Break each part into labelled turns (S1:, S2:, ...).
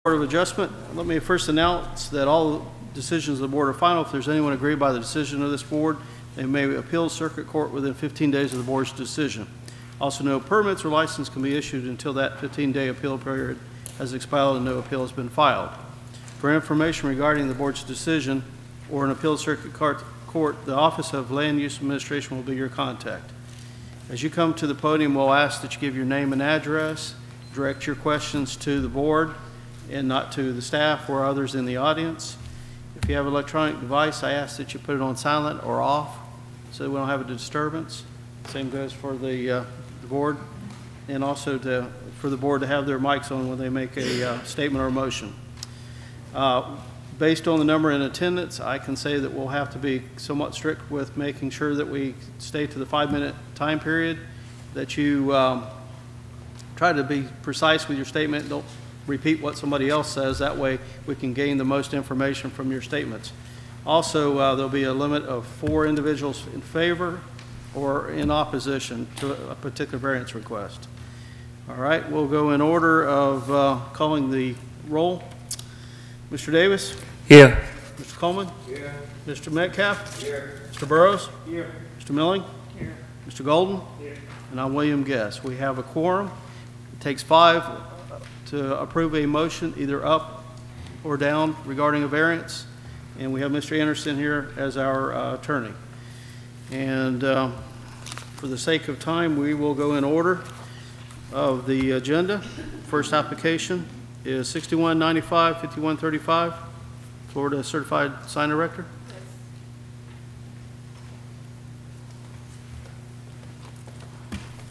S1: Board of Adjustment. Let me first announce that all decisions of the board are final. If there's anyone aggrieved by the decision of this board, they may appeal to circuit court within 15 days of the board's decision. Also, no permits or license can be issued until that 15-day appeal period has expired and no appeal has been filed. For information regarding the board's decision or an appeal to circuit court, the Office of Land Use Administration will be your contact. As you come to the podium, we'll ask that you give your name and address, direct your questions to the board and not to the staff or others in the audience. If you have an electronic device, I ask that you put it on silent or off so that we don't have a disturbance. Same goes for the board, and also for the board to have their mics on when they make a statement or a motion. Based on the number in attendance, I can say that we'll have to be somewhat strict with making sure that we stay to the 5-minute time period, that you try to be precise with your statement. Don't repeat what somebody else says. That way we can gain the most information from your statements. Also, there'll be a limit of 4 individuals in favor or in opposition to a particular variance request. All right, we'll go in order of calling the roll. Mr. Davis?
S2: Here.
S1: Mr. Coleman?
S3: Here.
S1: Mr. Metcalf?
S3: Here.
S1: Mr. Burrows?
S3: Here.
S1: Mr. Milling?
S3: Here.
S1: Mr. Golden?
S3: Here.
S1: And I'm William Guest. We have a quorum. It takes 5 to approve a motion either up or down regarding a variance. And we have Mr. Anderson here as our attorney. And for the sake of time, we will go in order of the agenda. First application is 6195, 5135, Florida Certified Sign Erector.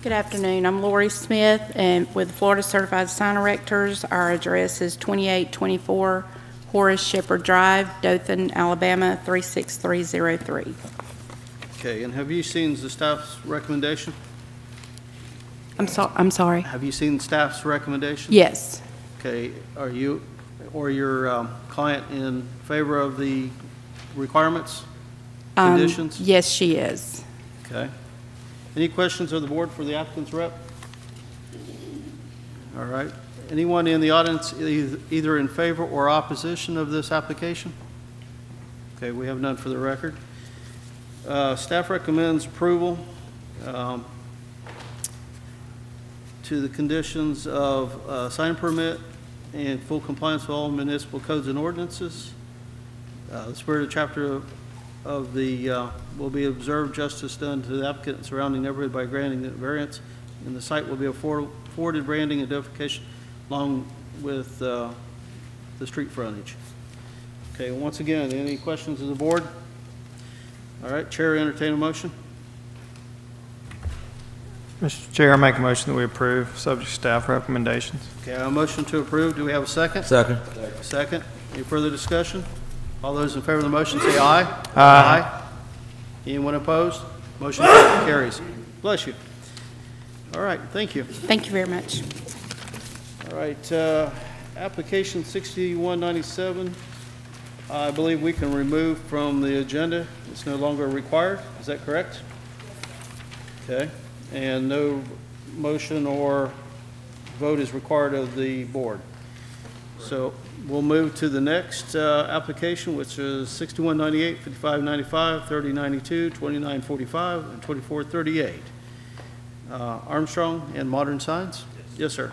S4: Good afternoon. I'm Lori Smith, and with Florida Certified Sign Erectors. Our address is 2824 Horace Shepherd Drive, Dothan, Alabama 36303.
S1: Okay, and have you seen the staff's recommendation?
S4: I'm sorry.
S1: Have you seen staff's recommendation?
S4: Yes.
S1: Okay, are you or your client in favor of the requirements, conditions?
S4: Yes, she is.
S1: Okay. Any questions of the board for the applicant's rep? All right. Anyone in the audience either in favor or opposition of this application? Okay, we have none for the record. Staff recommends approval to the conditions of sign permit and full compliance with all municipal codes and ordinances. The spirit of chapter of the will be observed justice done to the applicant and surrounding neighborhood by granting the variance, and the site will be afforded branding identification along with the street frontage. Okay, once again, any questions of the board? All right, Chair, entertain a motion.
S2: Mr. Chair, I make a motion that we approve, subject to staff recommendations.
S1: Okay, a motion to approve. Do we have a second?
S3: Second.
S1: Second. Any further discussion? All those in favor of the motion say aye.
S2: Aye.
S1: Anyone opposed? Motion carries. Bless you. All right, thank you.
S4: Thank you very much.
S1: All right, application 6197, I believe we can remove from the agenda. It's no longer required. Is that correct? Okay, and no motion or vote is required of the board. So we'll move to the next application, which is 6198, 5595, 3092, 2945, and 2438. Armstrong and Modern Signs? Yes, sir.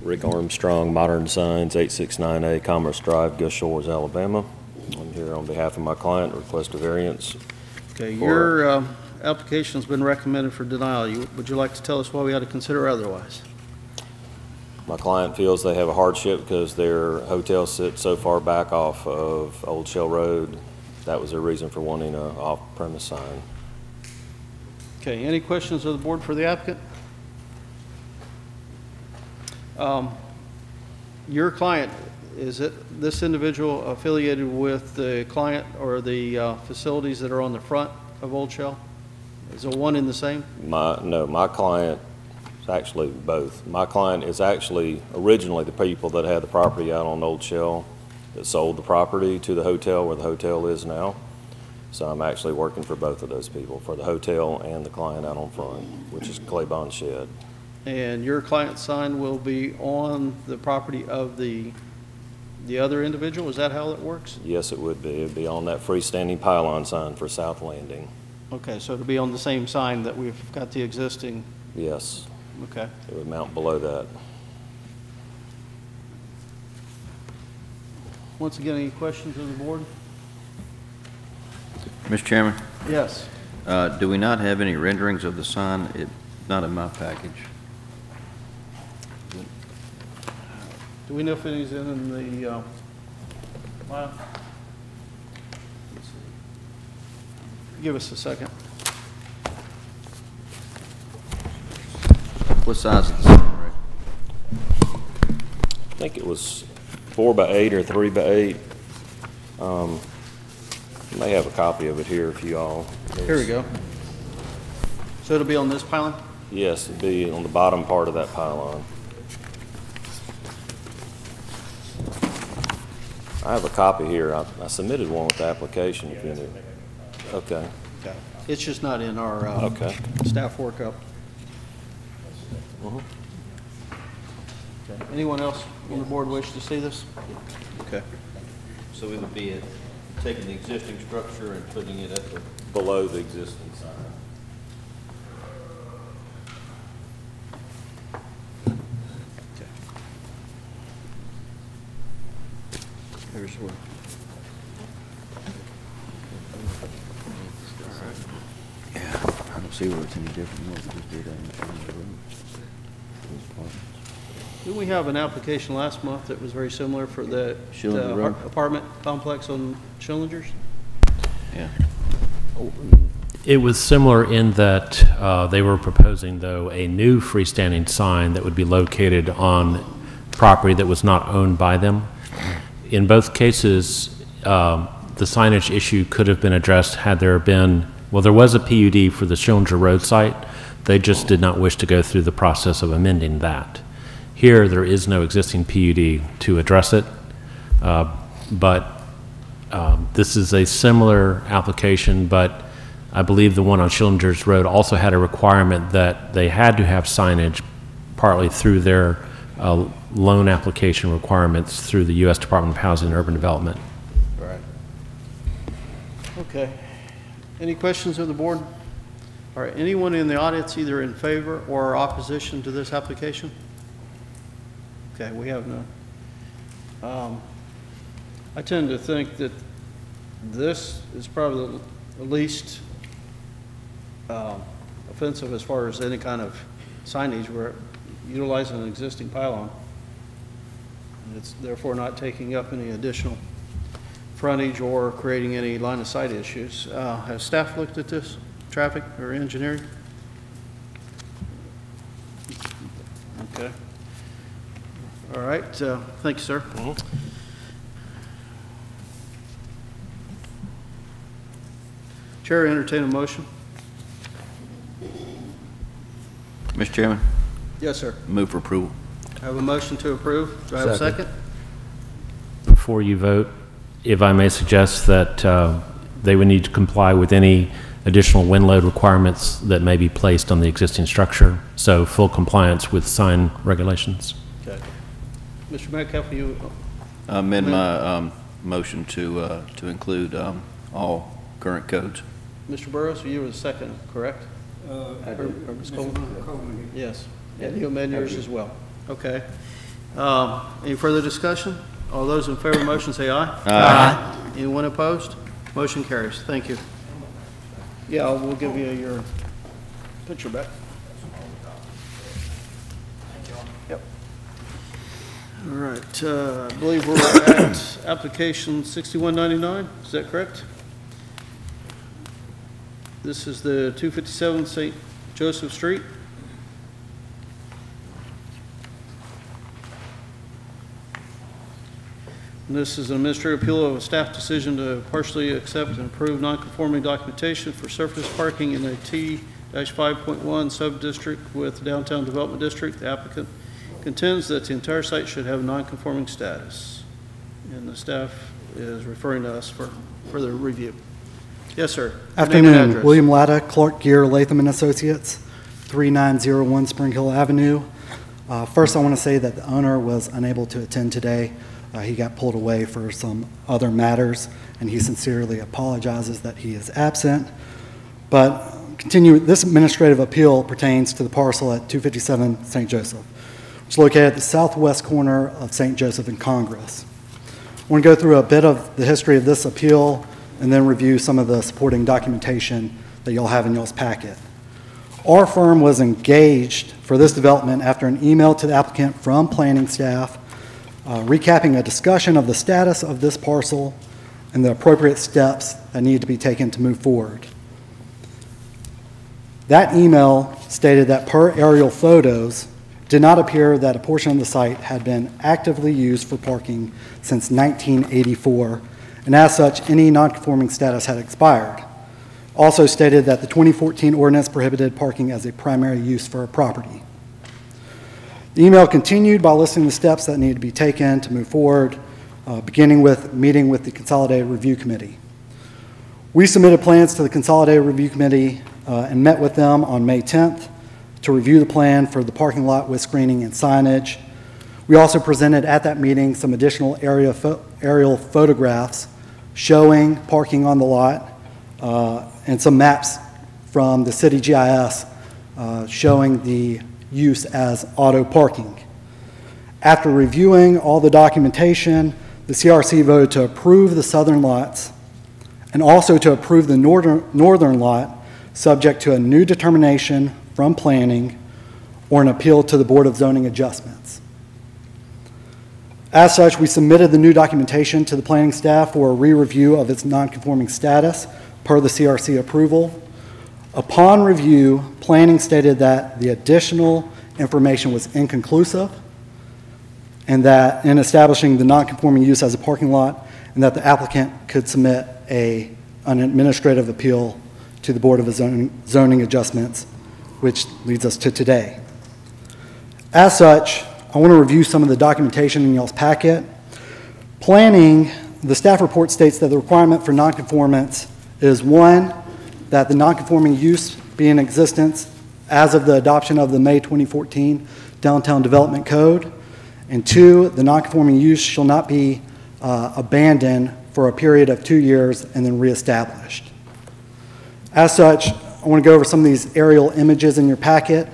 S5: Rick Armstrong, Modern Signs, 869A Commerce Drive, Gus Shores, Alabama. I'm here on behalf of my client to request a variance.
S1: Okay, your application's been recommended for denial. Would you like to tell us why we ought to consider otherwise?
S5: My client feels they have a hardship because their hotel sits so far back off of Old Shell Road. That was their reason for wanting an off-premise sign.
S1: Okay, any questions of the board for the applicant? Your client, is it this individual affiliated with the client or the facilities that are on the front of Old Shell? Is it one in the same?
S5: No, my client is actually both. My client is actually originally the people that had the property out on Old Shell that sold the property to the hotel where the hotel is now. So I'm actually working for both of those people, for the hotel and the client out on front, which is Clay Bond Shed.
S1: And your client's sign will be on the property of the other individual? Is that how it works?
S5: Yes, it would be. It'd be on that freestanding pylon sign for South Landing.
S1: Okay, so it'll be on the same sign that we've got the existing,
S5: Yes,
S1: okay.
S5: it would mount below that.
S1: Once again, any questions of the board?
S3: Mr. Chairman,
S1: Yes.
S3: do we not have any renderings of the sign? It's not in my package.
S1: Do we know if any's in the file? Let's see. Give us a second.
S3: What size is the sign, Rick?
S5: I think it was 4x8 or 3x8. May have a copy of it here if you all.
S1: Here we go. So it'll be on this pylon?
S5: Yes, it'd be on the bottom part of that pylon. I have a copy here. I submitted one with the application if you need. Okay.
S1: Okay. It's just not in our
S5: Okay.
S1: staff workup.
S5: Mhm.
S1: Okay. Anyone else on the board wish to see this? Okay.
S3: So we would be taking the existing structure and putting it at the...
S5: Below the existing sign.
S1: Here's where.
S3: Yeah, I don't see where it's any different than what we just did on the road.
S1: Didn't we have an application last month that was very similar for the
S3: Schillinger Road?
S1: apartment complex on Schillinger's?
S3: Yeah.
S6: It was similar in that they were proposing, though, a new freestanding sign that would be located on property that was not owned by them. In both cases, the signage issue could have been addressed had there been, well, there was a PUD for the Schillinger Road site. They just did not wish to go through the process of amending that. Here, there is no existing PUD to address it, but this is a similar application, but I believe the one on Schillinger's Road also had a requirement that they had to have signage partly through their loan application requirements through the U.S. Department of Housing and Urban Development.
S1: Right. Okay. Any questions of the board? All right, anyone in the audience either in favor or opposition to this application? Okay, we have none. I tend to think that this is probably the least offensive as far as any kind of signage. We're utilizing an existing pylon. And it's therefore not taking up any additional frontage or creating any line of sight issues. Has staff looked at this, traffic or engineering? Okay. All right, thank you, sir. Chair, entertain a motion.
S3: Mr. Chairman,
S1: Yes, sir.
S3: move for approval.
S1: I have a motion to approve. Do I have a second?
S6: Before you vote, if I may suggest that they would need to comply with any additional wind load requirements that may be placed on the existing structure, so full compliance with sign regulations.
S1: Okay. Mr. Metcalf, will you?
S3: Amend my motion to include all current codes.
S1: Mr. Burrows, you were the second, correct? Or Ms. Coleman? Yes. And you amend yours as well. Okay. Any further discussion? All those in favor of the motion say aye. Aye. Anyone opposed? Motion carries. Thank you. Yeah, we'll give you your picture back. Yep. All right. I believe we're at application 6199. Is that correct? This is the 257 St. Joseph Street. And this is an administrative appeal of a staff decision to partially accept and approve non-conforming documentation for surface parking in a T-5.1 sub-district with downtown development district. The applicant contends that the entire site should have non-conforming status. And the staff is referring to us for further review. Yes, sir. Your name and
S7: Afternoon,
S1: address.
S7: William Latta, Clark Gear, Latham and Associates, 3901 Spring Hill Avenue. First, I want to say that the owner was unable to attend today. He got pulled away for some other matters, and he sincerely apologizes that he is absent. But this administrative appeal pertains to the parcel at 257 St. Joseph, which is located at the southwest corner of St. Joseph and Congress. I want to go through a bit of the history of this appeal and then review some of the supporting documentation that you'll have in y'all's packet. Our firm was engaged for this development after an email to the applicant from planning staff recapping a discussion of the status of this parcel and the appropriate steps that need to be taken to move forward. That email stated that per aerial photos, did not appear that a portion of the site had been actively used for parking since 1984, and as such, any non-conforming status had expired. Also stated that the 2014 ordinance prohibited parking as a primary use for a property. The email continued by listing the steps that needed to be taken to move forward, beginning with meeting with the Consolidated Review Committee. We submitted plans to the Consolidated Review Committee and met with them on May 10th to review the plan for the parking lot with screening and signage. We also presented at that meeting some additional aerial photographs showing parking on the lot and some maps from the city GIS showing the use as auto parking. After reviewing all the documentation, the CRC voted to approve the southern lots and also to approve the northern lot subject to a new determination from planning or an appeal to the Board of Zoning Adjustments. As such, we submitted the new documentation to the planning staff for a re-review of its non-conforming status per the CRC approval. Upon review, planning stated that the additional information was inconclusive and that in establishing the non-conforming use as a parking lot, and that the applicant could submit an administrative appeal to the Board of Zoning Adjustments, which leads us to today. As such, I want to review some of the documentation in y'all's packet. Planning, the staff report states that the requirement for nonconformance is one, that the nonconforming use be in existence as of the adoption of the May 2014 Downtown Development Code, and two, the nonconforming use shall not be abandoned for a period of 2 years and then reestablished. As such, I want to go over some of these aerial images in your packet.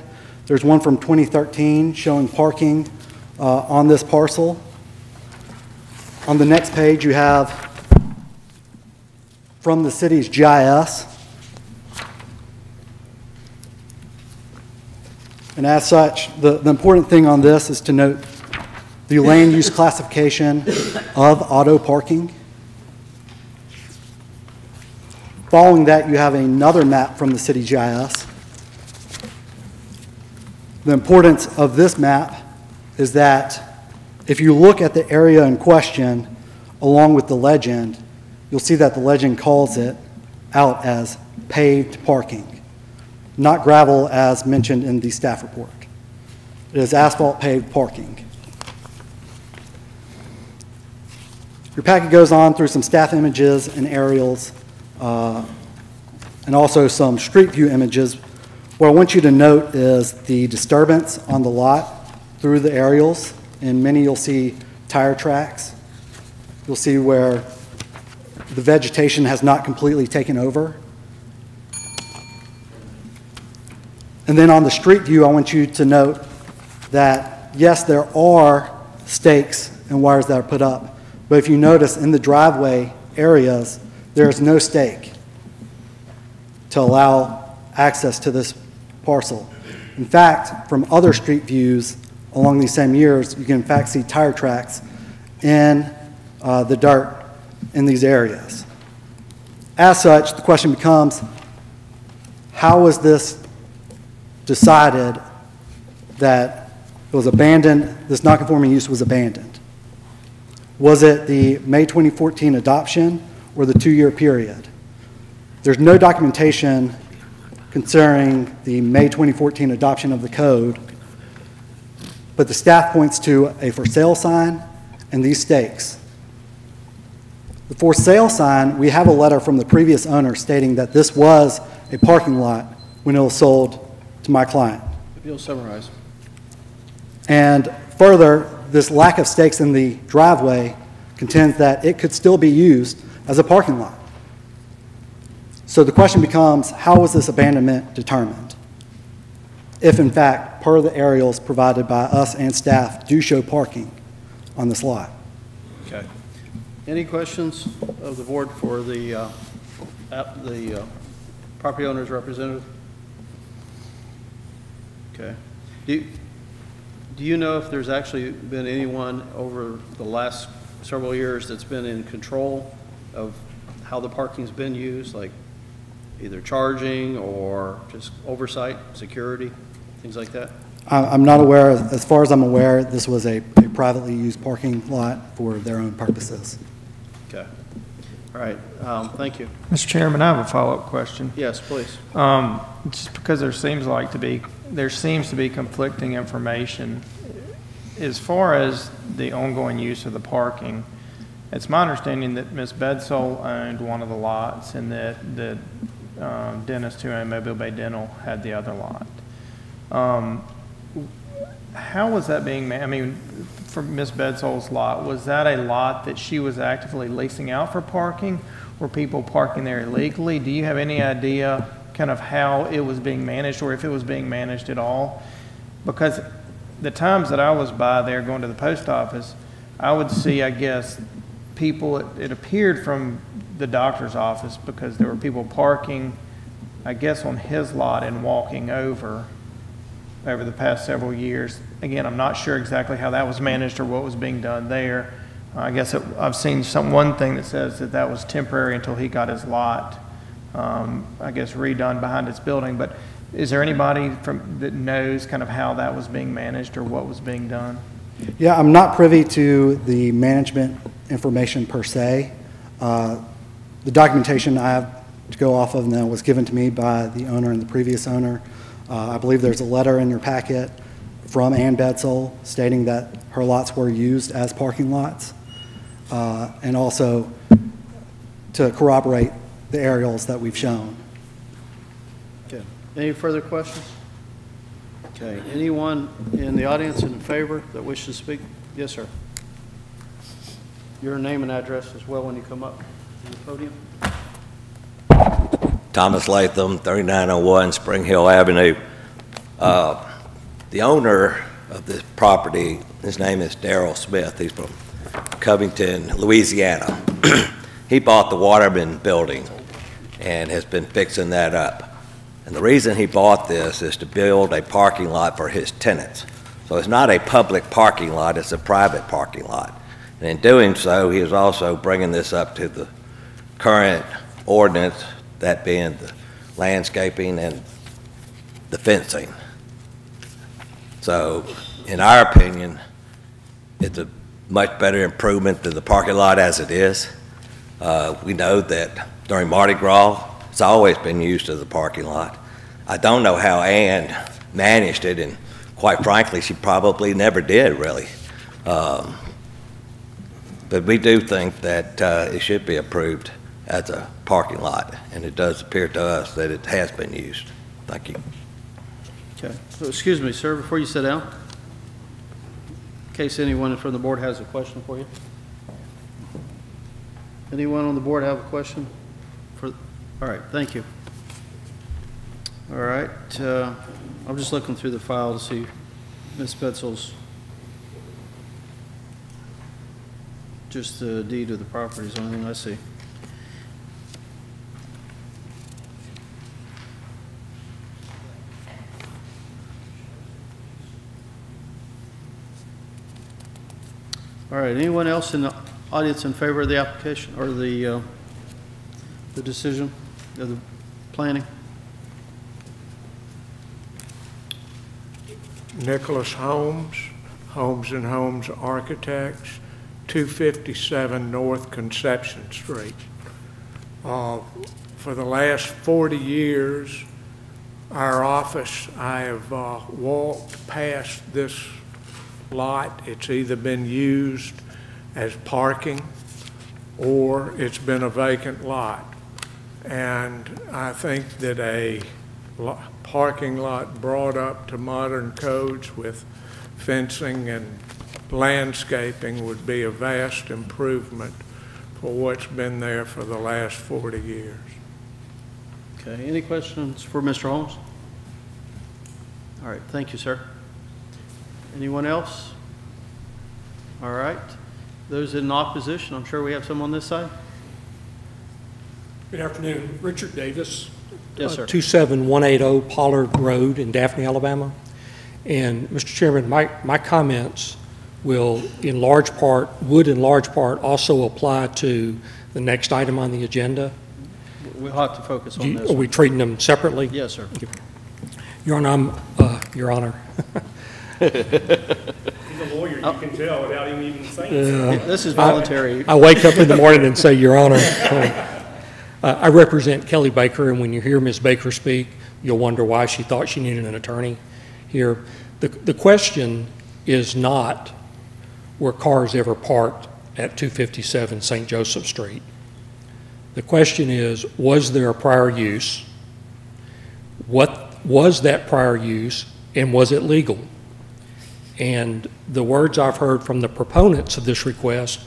S7: There's one from 2013 showing parking on this parcel. On the next page, you have from the city's GIS. And as such, the important thing on this is to note the land use classification of auto parking. Following that, you have another map from the city GIS. The importance of this map is that if you look at the area in question, along with the legend, you'll see that the legend calls it out as paved parking, not gravel as mentioned in the staff report. It is asphalt paved parking. Your packet goes on through some staff images and aerials, and also some street view images. What I want you to note is the disturbance on the lot through the aerials. In many, you'll see tire tracks. You'll see where the vegetation has not completely taken over. And then on the street view, I want you to note that, yes, there are stakes and wires that are put up, but if you notice in the driveway areas, there is no stake to allow access to this parcel. In fact, from other street views along these same years, you can in fact see tire tracks in the dirt in these areas. As such, the question becomes, how was this decided that it was abandoned, this non-conforming use was abandoned? Was it the May 2014 adoption or the 2-year period? There's no documentation concerning the May 2014 adoption of the code, but the staff points to a for sale sign and these stakes. The for sale sign, we have a letter from the previous owner stating that this was a parking lot when it was sold to my client.
S1: If you'll summarize.
S7: And further, this lack of stakes in the driveway contends that it could still be used as a parking lot. So the question becomes, how was this abandonment determined? If in fact, per the aerials provided by us and staff, do show parking on this lot.
S1: Okay. Any questions of the board for the property owner's representative? Okay. Do you know if there's actually been anyone over the last several years that's been in control of how the parking's been used, like either charging or just oversight, security, things like that?
S7: I'm not aware, as far as I'm aware, this was a privately used parking lot for their own purposes.
S1: Okay. All right. Thank you.
S2: Mr. Chairman, I have a follow-up question.
S1: Yes, please.
S2: Just because there seems to be conflicting information. As far as the ongoing use of the parking, it's my understanding that Ms. Bedsole owned one of the lots and that Dennis, who owned Mobile Bay Dental, had the other lot. How was that being, I mean, for Ms. Bedsole's lot, was that a lot that she was actively leasing out for parking? Were people parking there illegally? Do you have any idea kind of how it was being managed, or if it was being managed at all? Because the times that I was by there going to the post office, I would see, I guess, people, it appeared from the doctor's office, because there were people parking, I guess, on his lot and walking over the past several years. Again, I'm not sure exactly how that was managed or what was being done there. I guess I've seen one thing that says that was temporary until he got his lot, I guess, redone behind his building. But is there anybody that knows kind of how that was being managed or what was being done?
S7: Yeah, I'm not privy to the management information per se. The documentation I have to go off of now was given to me by the owner and the previous owner. I believe there's a letter in your packet from Ann Bedsole stating that her lots were used as parking lots, and also to corroborate the aerials that we've shown.
S1: Okay. Any further questions? Okay. Anyone in the audience in favor that wishes to speak? Yes, sir. Your name and address as well when you come up to the podium.
S8: Thomas Latham, 3901 Spring Hill Avenue. The owner of this property, his name is Darrell Smith. He's from Covington, Louisiana. He bought the Waterman building and has been fixing that up. And the reason he bought this is to build a parking lot for his tenants. So it's not a public parking lot, it's a private parking lot. And in doing so, he is also bringing this up to the current ordinance, that being the landscaping and the fencing. So, in our opinion, it's a much better improvement than the parking lot as it is. We know that during Mardi Gras, it's always been used as a parking lot. I don't know how Ann managed it, and quite frankly, she probably never did, really. But we do think that it should be approved as a parking lot, and it does appear to us that it has been used. Thank you.
S1: Okay. So, excuse me, sir, before you sit down, in case anyone from the board has a question for you. Anyone on the board have a question? All right, thank you. All right, I'm just looking through the file to see Ms. Betzel's just the deed of the property is the only thing I see. All right, anyone else in the audience in favor of the application or the decision of the planning?
S9: Nicholas Holmes, Holmes and Holmes Architects, 257 North Conception Street. For the last 40 years, our office, I have walked past this lot. It's either been used as parking or it's been a vacant lot. And I think that a parking lot brought up to modern codes with fencing and landscaping would be a vast improvement for what's been there for the last 40 years.
S1: Okay, any questions for Mr. Holmes? All right, thank you, sir. Anyone else? All right. Those in opposition, I'm sure we have some on this side.
S10: Good afternoon. Richard Davis.
S1: Yes, sir.
S10: 27180 Pollard Road in Daphne, Alabama. And Mr. Chairman, my comments would in large part also apply to the next item on the agenda.
S1: We'll have to focus on this.
S10: Are we treating them separately?
S1: Yes, sir.
S10: Your Honor, Your Honor.
S11: He's a lawyer, you can tell without him even saying so.
S1: This is voluntary.
S10: I wake up in the morning and say, Your Honor. I represent Kelly Baker, and when you hear Ms. Baker speak, you'll wonder why she thought she needed an attorney here. The question is not were cars ever parked at 257 St. Joseph Street. The question is, was there a prior use? What was that prior use, and was it legal? And the words I've heard from the proponents of this request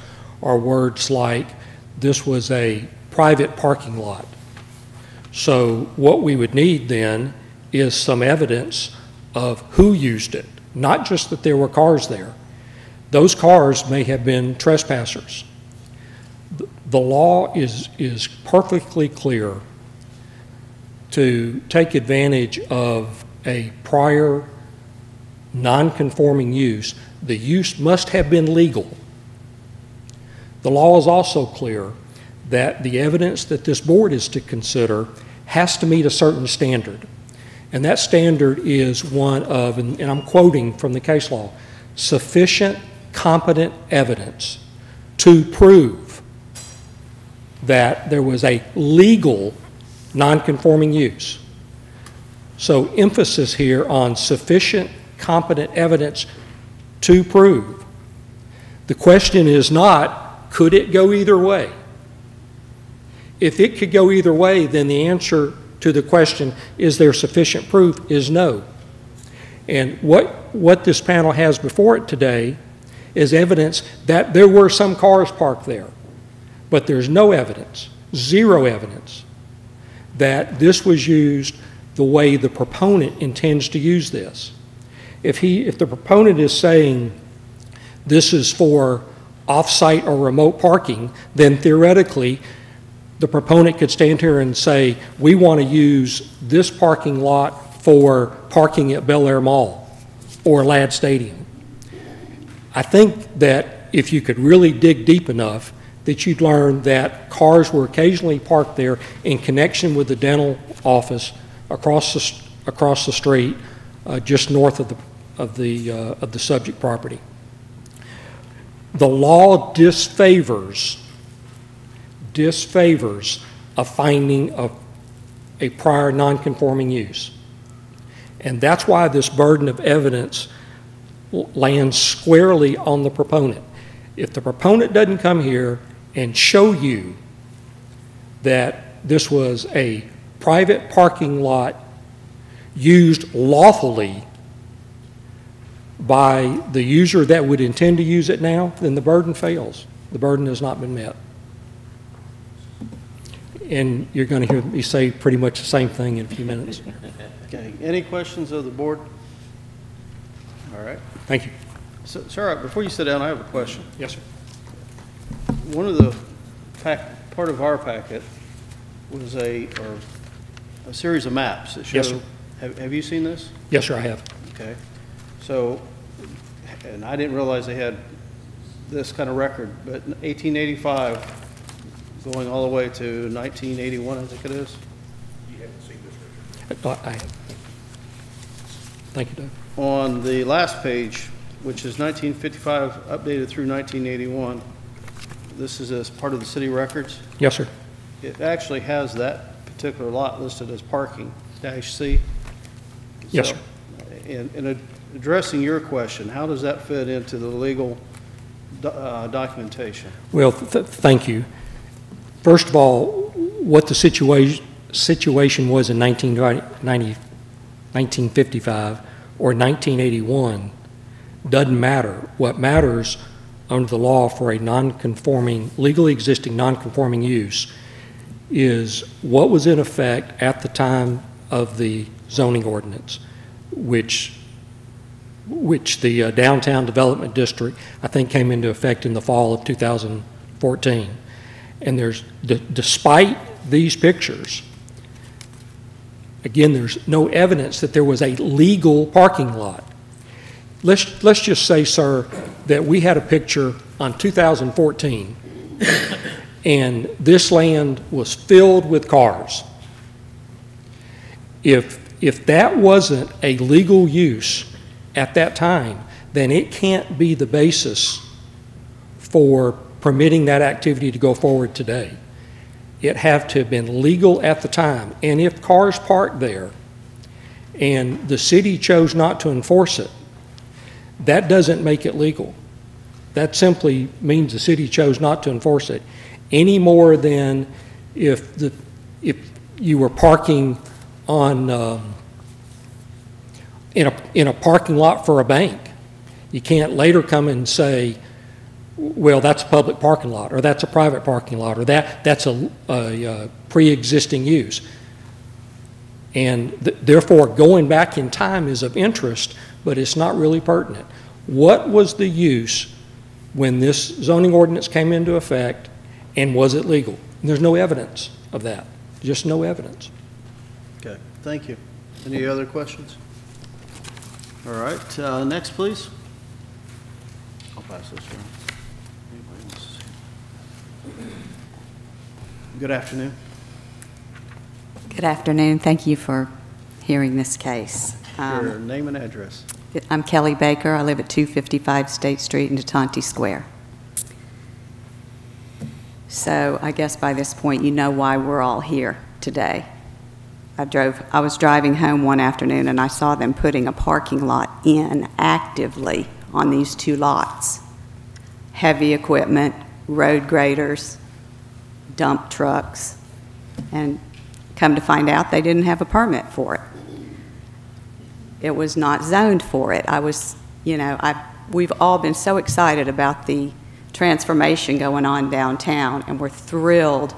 S10: are words like, this was a private parking lot. So what we would need then is some evidence of who used it, not just that there were cars there. Those cars may have been trespassers. The law is perfectly clear to take advantage of a prior non-conforming use. The use must have been legal. The law is also clear that the evidence that this board is to consider has to meet a certain standard. And that standard is one of, and I'm quoting from the case law, sufficient competent evidence to prove that there was a legal non-conforming use. So emphasis here on sufficient competent evidence to prove. The question is not, could it go either way? If it could go either way, then the answer to the question, is there sufficient proof, is no. And what this panel has before it today is evidence that there were some cars parked there, but there's no evidence, zero evidence, that this was used the way the proponent intends to use this. If the proponent is saying this is for off-site or remote parking, then theoretically the proponent could stand here and say, we want to use this parking lot for parking at Bel Air Mall or Ladd Stadium. I think that if you could really dig deep enough, that you'd learn that cars were occasionally parked there in connection with the dental office across the street, just north of the subject property. The law disfavors a finding of a prior non-conforming use. And that's why this burden of evidence lands squarely on the proponent. If the proponent doesn't come here and show you that this was a private parking lot used lawfully by the user that would intend to use it now, then the burden fails. The burden has not been met. And you're going to hear me say pretty much the same thing in a few minutes.
S1: Okay, any questions of the board? All right.
S10: Thank you.
S1: So, sir, before you sit down, I have a question.
S10: Yes, sir.
S1: One of the part of our packet was a series of maps that show.
S10: Yes, sir.
S1: Have you seen this?
S10: Yes, sir, I have.
S1: Okay. So, and I didn't realize they had this kind of record, but 1885 going all the way to 1981, I think it is.
S11: You haven't seen this record.
S10: I have. Thank you, Doug.
S1: On the last page, which is 1955 updated through 1981, this is as part of the city records.
S10: Yes, sir.
S1: It actually has that particular lot listed as parking, -C.
S10: Yes,
S1: So,
S10: sir.
S1: In addressing your question, how does that fit into the legal documentation?
S10: Well, thank you. First of all, what the situation was in 1990, 1955, or 1981 doesn't matter. What matters under the law for a non-conforming, legally existing non-conforming use is what was in effect at the time of the zoning ordinance, which the downtown development district, I think, came into effect in the fall of 2014. And despite these pictures, again, there's no evidence that there was a legal parking lot. Let's just say, sir, that we had a picture on 2014 and this land was filled with cars. If that wasn't a legal use at that time, then it can't be the basis for permitting that activity to go forward today. It had to have been legal at the time. And if cars parked there and the city chose not to enforce it, that doesn't make it legal. That simply means the city chose not to enforce it, any more than if you were parking on in a parking lot for a bank. You can't later come and say, well, that's a public parking lot, or that's a private parking lot, or that's a pre-existing use. And therefore, going back in time is of interest, but it's not really pertinent. What was the use when this zoning ordinance came into effect, and was it legal? And there's no evidence of that, just no evidence.
S1: Okay, thank you. Any other questions? All right, next, please. I'll pass this around. Anybody else? Good afternoon.
S12: Good afternoon. Thank you for hearing this case.
S1: Your name and address.
S12: I'm Kelly Baker. I live at 255 State Street in Detente Square. So I guess by this point you know why we're all here today. I was driving home one afternoon and I saw them putting a parking lot in actively on these two lots. Heavy equipment, road graders, dump trucks, and come to find out they didn't have a permit for it. It was not zoned for it. We've all been so excited about the transformation going on downtown, and we're thrilled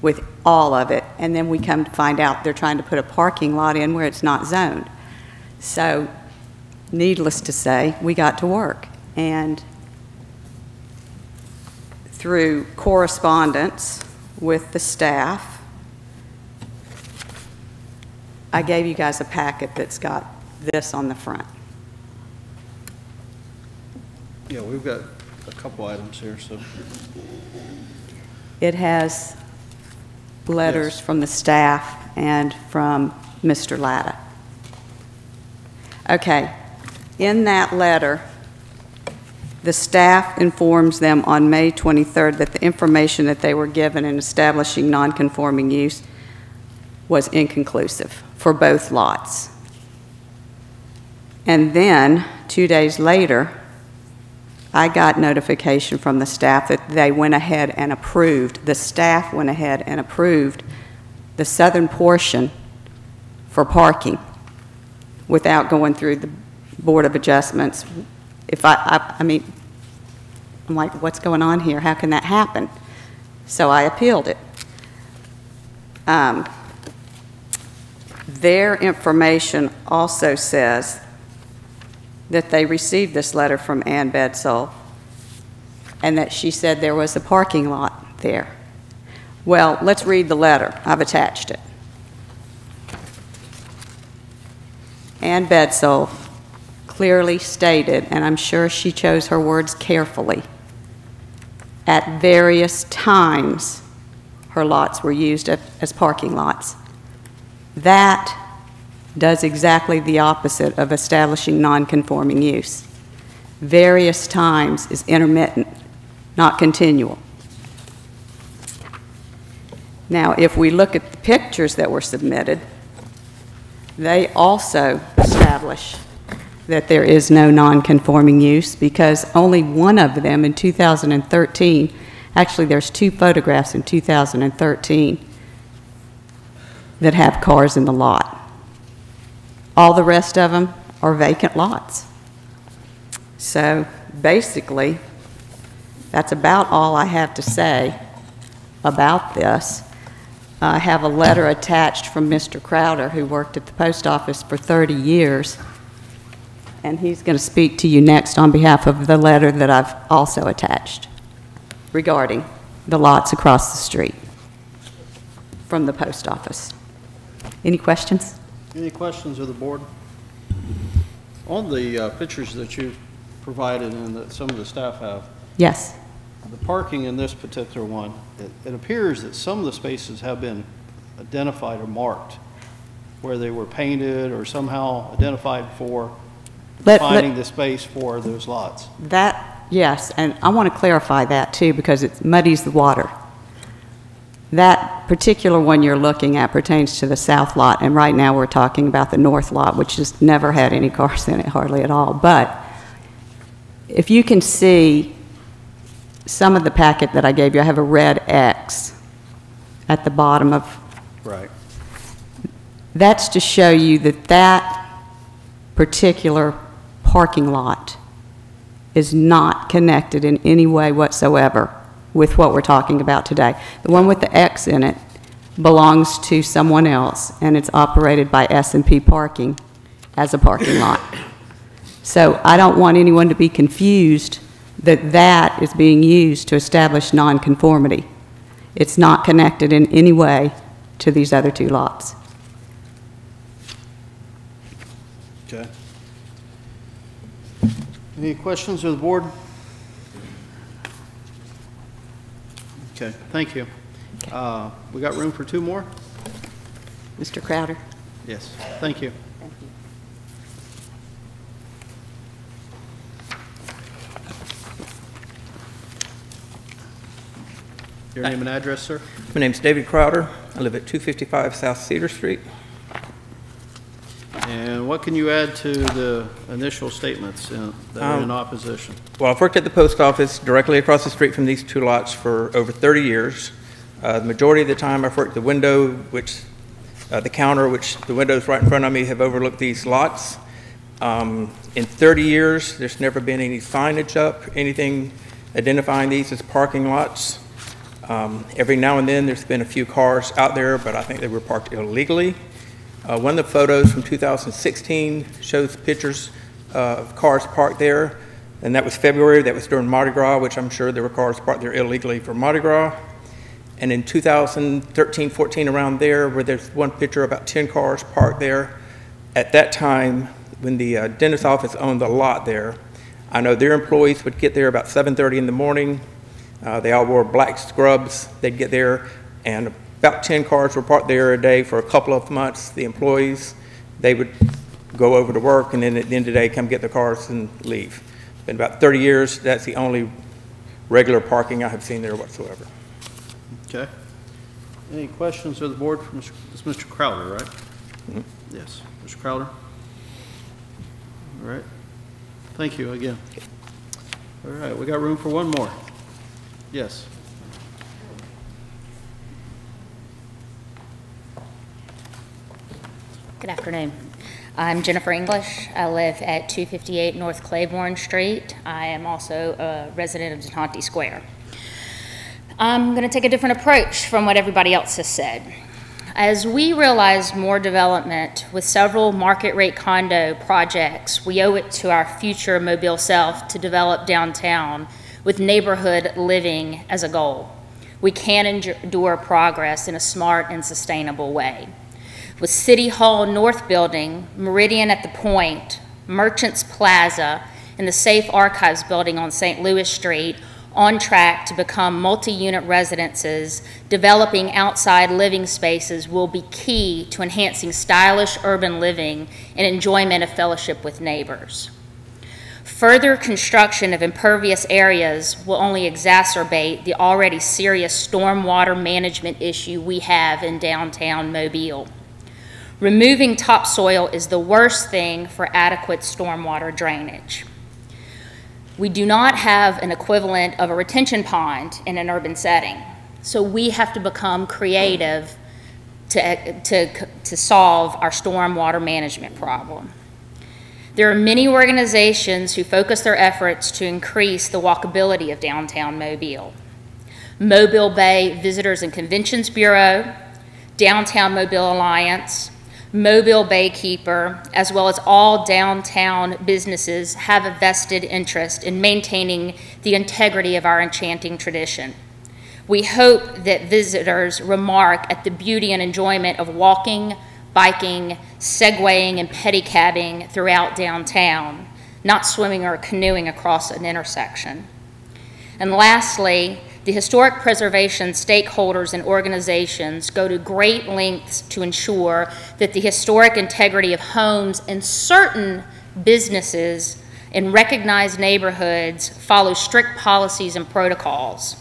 S12: with all of it. And then we come to find out they're trying to put a parking lot in where it's not zoned. So, needless to say, we got to work. And through correspondence with the staff, I gave you guys a packet that's got this on the front.
S1: Yeah, we've got a couple items here, so.
S12: It has letters from the staff and from Mr. Latta. Okay, in that letter, the staff informs them on May 23rd that the information that they were given in establishing non-conforming use was inconclusive for both lots. And then, 2 days later, I got notification from the staff that they went ahead and approved, the staff went ahead and approved the southern portion for parking without going through the Board of Adjustments. I'm like, what's going on here? How can that happen? So I appealed it. Their information also says that they received this letter from Ann Bedsole and that she said there was a parking lot there. Well, let's read the letter. I've attached it. Ann Bedsole clearly stated, and I'm sure she chose her words carefully, at various times her lots were used as parking lots. That does exactly the opposite of establishing non-conforming use. Various times is intermittent, not continual. Now, if we look at the pictures that were submitted, they also establish that there is no non-conforming use because only one of them in 2013, actually there's two photographs in 2013 that have cars in the lot. All the rest of them are vacant lots. So basically, that's about all I have to say about this. I have a letter attached from Mr. Crowder, who worked at the post office for 30 years, and he's going to speak to you next on behalf of the letter that I've also attached regarding the lots across the street from the post office. Any questions?
S1: Any questions of the board? On the pictures that you provided and that some of the staff have,
S12: Yes.
S1: the parking in this particular one, it appears that some of the spaces have been identified or marked, where they were painted or somehow identified for finding the space for those lots.
S12: That, yes, and I want to clarify that too, because it muddies the water. That particular one you're looking at pertains to the south lot, and right now we're talking about the north lot, which has never had any cars in it, hardly at all. But if you can see some of the packet that I gave you, I have a red X at the bottom of.
S1: Right.
S12: That's to show you that that particular parking lot is not connected in any way whatsoever with what we're talking about today. The one with the X in it belongs to someone else, and it's operated by S&P Parking as a parking lot. So I don't want anyone to be confused that that is being used to establish nonconformity. It's not connected in any way to these other two lots.
S1: Okay. Any questions of the board? Okay, thank you. We got room for two more?
S12: Mr. Crowder?
S1: Yes, thank you.
S12: Thank you.
S1: Your name and address, sir?
S13: My name's David Crowder. I live at 255 South Cedar Street.
S1: And what can you add to the initial statements that are in opposition?
S13: Well, I've worked at the post office directly across the street from these two lots for over 30 years. The majority of the time I've worked the window, the counter, which the windows right in front of me have overlooked these lots. In 30 years, there's never been any signage up, anything identifying these as parking lots. Every now and then there's been a few cars out there, but I think they were parked illegally. One of the photos from 2016 shows pictures of cars parked there, and that was February. That was during Mardi Gras, which I'm sure there were cars parked there illegally for Mardi Gras. And in 2013, 14, around there, where there's one picture about 10 cars parked there. At that time, when the dentist's office owned the lot there, I know their employees would get there about 7:30 in the morning. They all wore black scrubs. They'd get there, and about 10 cars were parked there a day for a couple of months. The employees, they would go over to work, and then at the end of the day, come get the cars and leave. In about 30 years, that's the only regular parking I have seen there whatsoever.
S1: Okay. Any questions of the board from Mr. Crowder, right?
S13: Mm-hmm.
S1: Yes. Mr. Crowder? All right. Thank you again. All right, we got room for one more. Yes.
S14: Good afternoon. I'm Jennifer English. I live at 258 North Claiborne Street. I am also a resident of DeTonte Square. I'm going to take a different approach from what everybody else has said. As we realize more development with several market rate condo projects, we owe it to our future Mobile self to develop downtown with neighborhood living as a goal. We can endure progress in a smart and sustainable way. With City Hall North Building, Meridian at the Point, Merchants Plaza, and the Safe Archives Building on St. Louis Street on track to become multi-unit residences, developing outside living spaces will be key to enhancing stylish urban living and enjoyment of fellowship with neighbors. Further construction of impervious areas will only exacerbate the already serious stormwater management issue we have in downtown Mobile. Removing topsoil is the worst thing for adequate stormwater drainage. We do not have an equivalent of a retention pond in an urban setting, so we have to become creative to solve our stormwater management problem. There are many organizations who focus their efforts to increase the walkability of downtown Mobile. Mobile Bay Visitors and Conventions Bureau, Downtown Mobile Alliance, Mobile Baykeeper, as well as all downtown businesses have a vested interest in maintaining the integrity of our enchanting tradition. We hope that visitors remark at the beauty and enjoyment of walking, biking, segwaying, and pedicabbing throughout downtown, not swimming or canoeing across an intersection. And lastly, the historic preservation stakeholders and organizations go to great lengths to ensure that the historic integrity of homes and certain businesses in recognized neighborhoods follow strict policies and protocols.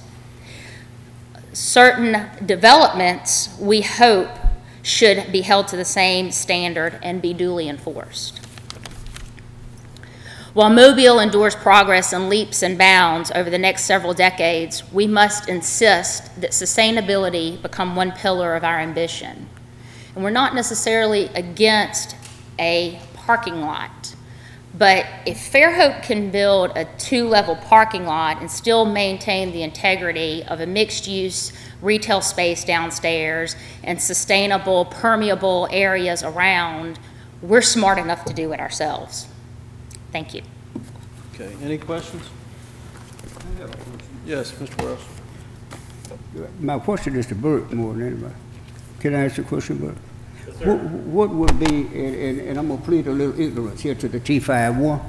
S14: Certain developments, we hope, should be held to the same standard and be duly enforced. While Mobile endures progress in leaps and bounds over the next several decades, we must insist that sustainability become one pillar of our ambition. And we're not necessarily against a parking lot, but if Fairhope can build a 2-level parking lot and still maintain the integrity of a mixed-use retail space downstairs and sustainable, permeable areas around, we're smart enough to do it ourselves. Thank you.
S1: Okay, any questions? Yes, Mr. Wells.
S15: My question is to Bert more than anybody. Can I ask a question, Bert? Yes, what would be, and I'm going to plead a little ignorance here to the T51,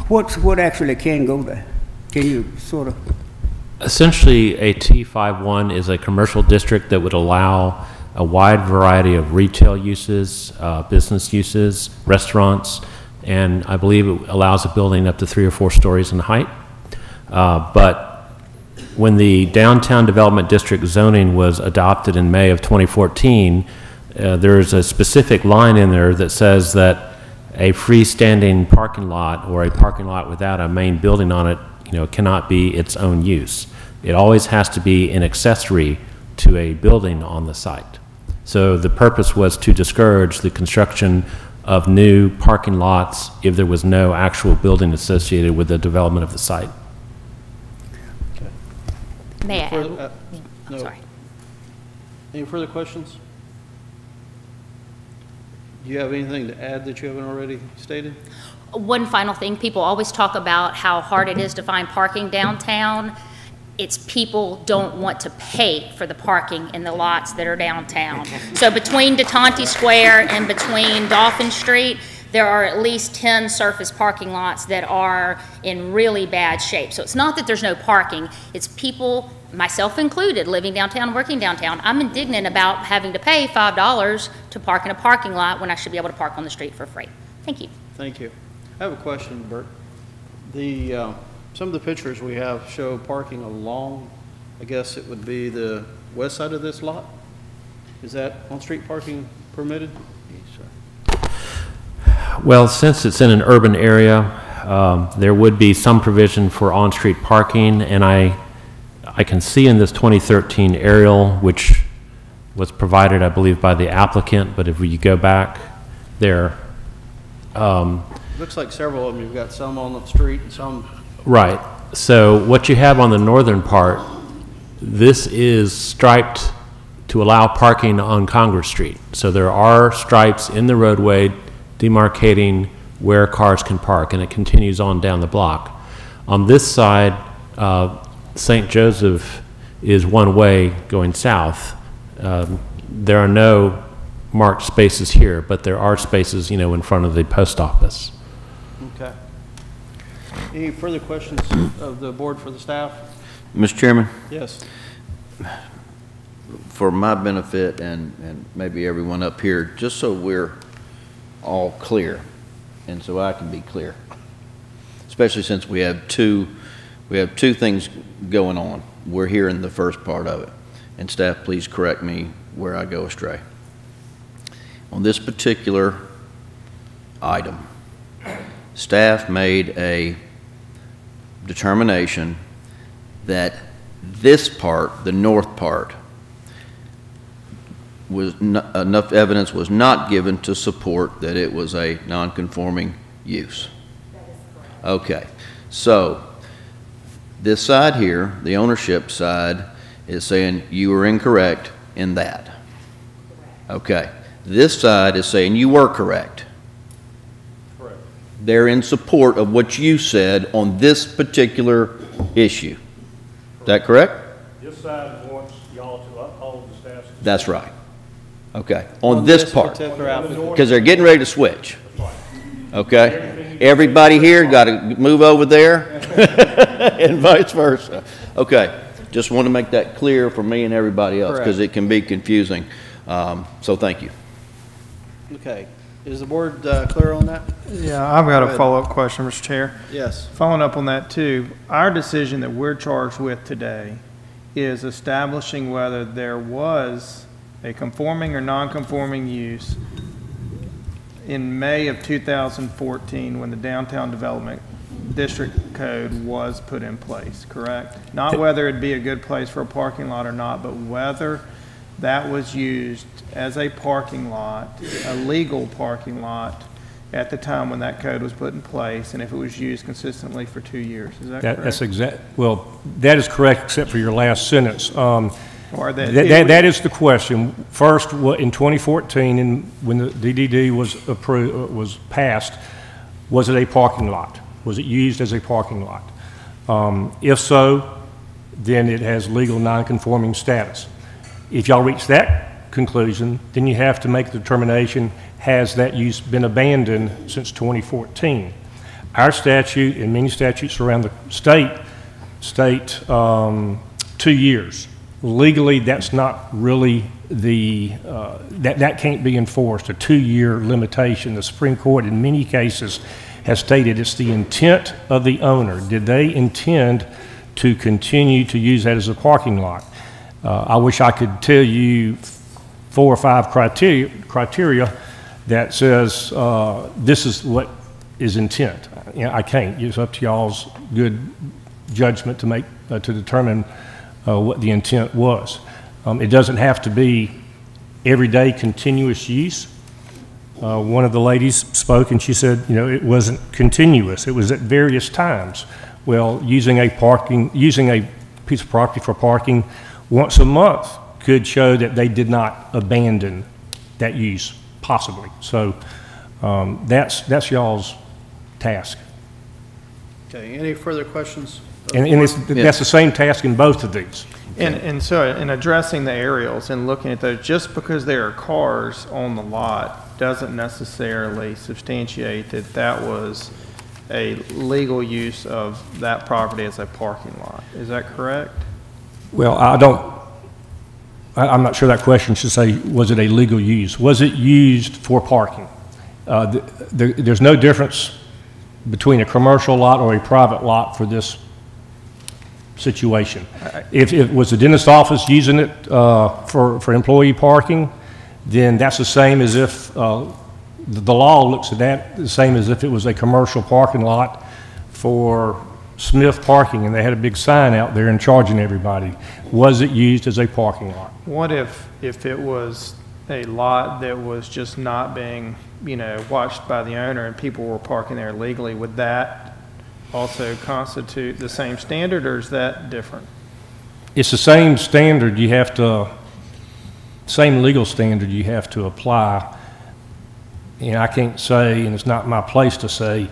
S15: what actually can go there? Can you sort of?
S6: Essentially, a T51 is a commercial district that would allow a wide variety of retail uses, business uses, restaurants, and I believe it allows a building up to 3 or 4 stories in height. But when the Downtown Development District zoning was adopted in May of 2014, there's a specific line in there that says that a freestanding parking lot or a parking lot without a main building on it, cannot be its own use. It always has to be an accessory to a building on the site. So the purpose was to discourage the construction of new parking lots if there was no actual building associated with the development of the site.
S1: Okay.
S14: May I add?
S1: No.
S14: Sorry.
S1: Any further questions? Do you have anything to add that you haven't already stated?
S14: One final thing, people always talk about how hard it is to find parking downtown. It's people don't want to pay for the parking in the lots that are downtown. So between DeTonti Square and between Dolphin Street, there are at least 10 surface parking lots that are in really bad shape. So it's not that there's no parking, it's people, myself included, living downtown, working downtown. I'm indignant about having to pay $5 to park in a parking lot when I should be able to park on the street for free. Thank you.
S1: Thank you. I have a question, Bert. Some of the pictures we have show parking along, I guess it would be the west side of this lot? Is that on-street parking permitted?
S6: Well, since it's in an urban area, there would be some provision for on-street parking, and I can see in this 2013 aerial, which was provided, I believe, by the applicant, but if you go back there.
S1: Looks like several of them. You've got some on the street and some.
S6: Right. So what you have on the northern part, this is striped to allow parking on Congress Street. So there are stripes in the roadway demarcating where cars can park, and it continues on down the block. On this side, St. Joseph is one way going south. There are no marked spaces here, but there are spaces, in front of the post office.
S1: Okay. Any further questions of the board for the staff?
S3: Mr. Chairman?
S1: Yes.
S3: For my benefit and maybe everyone up here, just so we're all clear, and so I can be clear, especially since we have two things going on. We're here in the first part of it, and staff, please correct me where I go astray. On this particular item, staff made a determination that this part, the north part, enough evidence was not given to support that it was a non-conforming use. Okay, so this side here, the ownership side, is saying you were incorrect in that. Okay, this side is saying you were correct.
S11: Correct.
S3: They're in support of what you said on this particular issue. Is that correct?
S11: This side wants y'all to uphold the status.
S3: That's right. Okay, on this part,
S1: particular applicant.
S3: because they're getting ready to switch. Okay, everybody here got to move over there, and vice versa. Okay, just want to make that clear for me and everybody else, because it can be confusing. So thank you.
S1: Okay. Is the board clear on that?
S2: Yeah, I've got
S1: Go
S2: a
S1: ahead.
S2: follow-up question, Mr. Chair.
S1: Yes.
S2: Following up on that too, our decision that we're charged with today is establishing whether there was a conforming or non-conforming use in May of 2014 when the Downtown Development District Code was put in place, correct? Not whether it'd be a good place for a parking lot or not, but whether that was used as a parking lot, a legal parking lot, at the time when that code was put in place, and if it was used consistently for 2 years. Is that correct?
S11: That's exact, well, that is correct except for your last sentence.
S2: Or
S11: That is the question. First, in 2014, when the DDD was approved, was passed, was it a parking lot? Was it used as a parking lot? If so, then it has legal non-conforming status. If y'all reach that conclusion, then you have to make the determination, has that use been abandoned since 2014? Our statute and many statutes around the state 2 years. Legally, that's not really that can't be enforced, a 2-year limitation. The Supreme Court in many cases has stated it's the intent of the owner. Did they intend to continue to use that as a parking lot? I wish I could tell you 4 or 5 criteria that says this is what is intent. I can't. It's up to y'all's good judgment to make to determine what the intent was. It doesn't have to be everyday continuous use. One of the ladies spoke and she said, it wasn't continuous. It was at various times. Well, using a piece of property for parking once a month could show that they did not abandon that use, possibly. So that's y'all's task.
S1: Okay, any further questions?
S11: And that's the same task in both of these.
S2: And so in addressing the aerials and looking at those, just because there are cars on the lot doesn't necessarily substantiate that that was a legal use of that property as a parking lot. Is that correct?
S11: Well, I'm not sure that question should say, was it a legal use? Was it used for parking? There's no difference between a commercial lot or a private lot for this situation. If it was the dentist office using it for employee parking, then that's the same as if the law looks at that the same as if it was a commercial parking lot for Smith Parking and they had a big sign out there and charging everybody. Was it used as a parking lot?
S2: What if it was a lot that was just not being, watched by the owner and people were parking there legally? Would that also constitute the same standard, or is that different?
S11: It's the same standard same legal standard you have to apply. And I can't say, and it's not my place to say,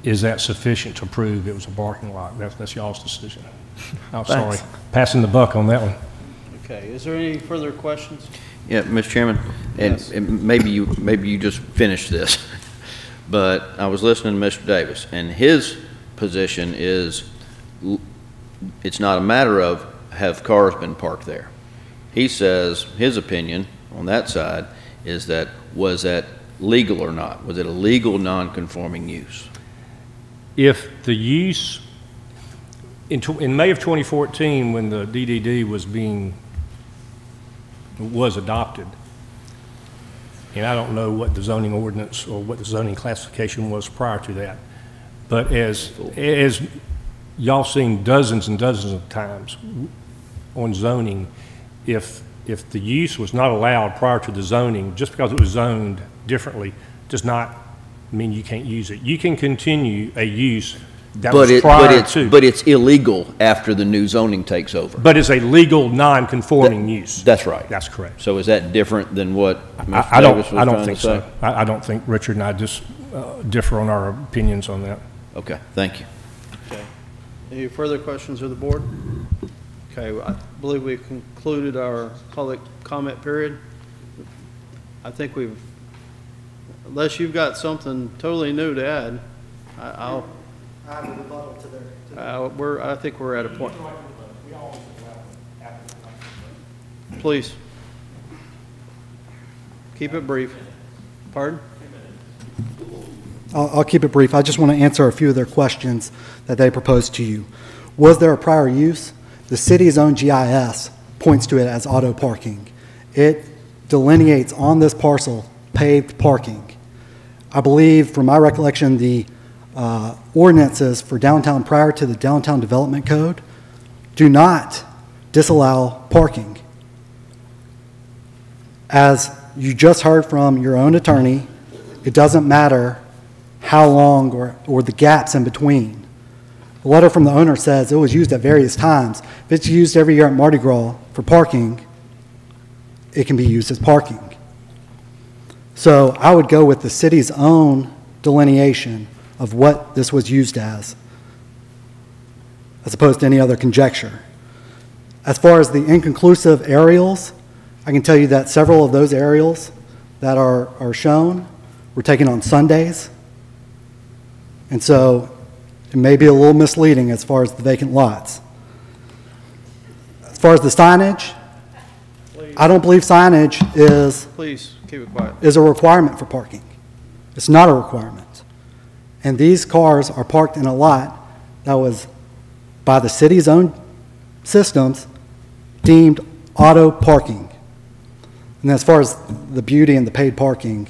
S11: is that sufficient to prove it was a parking lot? That's y'all's decision. I'm sorry, passing the buck on that one.
S1: Okay, is there any further questions?
S3: Yeah, Mr. Chairman, and maybe you just finished this, but I was listening to Mr. Davis, and his position is it's not a matter of have cars been parked there. He says his opinion on that side is that was that legal or not? Was it a legal non-conforming use?
S11: If the use, in May of 2014, when the DDD was adopted, and I don't know what the zoning ordinance or what the zoning classification was prior to that, but as y'all seen dozens and dozens of times on zoning, if if the use was not allowed prior to the zoning, just because it was zoned differently, does not mean you can't use it. You can continue a use that was prior to.
S3: But it's illegal after the new zoning takes over.
S11: But it's a legal, non-conforming use.
S3: That's right.
S11: That's correct.
S3: So is that different than what Mr.
S11: I
S3: Davis was
S11: don't
S3: trying to
S11: think
S3: say?
S11: so. I don't think Richard and I just differ on our opinions on that.
S3: Okay, thank you.
S1: Okay. Any further questions of the board? Okay, I believe we've concluded our public comment period. I think we've, unless you've got something totally new to add, I have a rebuttal to their. I think we're at a point. Please. Keep it brief. Pardon?
S7: I'll keep it brief. I just want to answer a few of their questions that they proposed to you. Was there a prior use? The city's own GIS points to it as auto parking. It delineates on this parcel paved parking. I believe, from my recollection, the ordinances for downtown prior to the Downtown Development Code do not disallow parking. As you just heard from your own attorney, it doesn't matter how long or the gaps in between. The letter from the owner says it was used at various times. If it's used every year at Mardi Gras for parking, it can be used as parking. So I would go with the city's own delineation of what this was used as opposed to any other conjecture. As far as the inconclusive aerials, I can tell you that several of those aerials that are shown were taken on Sundays. And so it may be a little misleading as far as the vacant lots. As far as the signage, I don't believe signage is.
S1: Please keep it quiet.
S7: Is a requirement for parking. It's not a requirement. And these cars are parked in a lot that was, by the city's own systems, deemed auto parking. And as far as the beauty and the paid parking,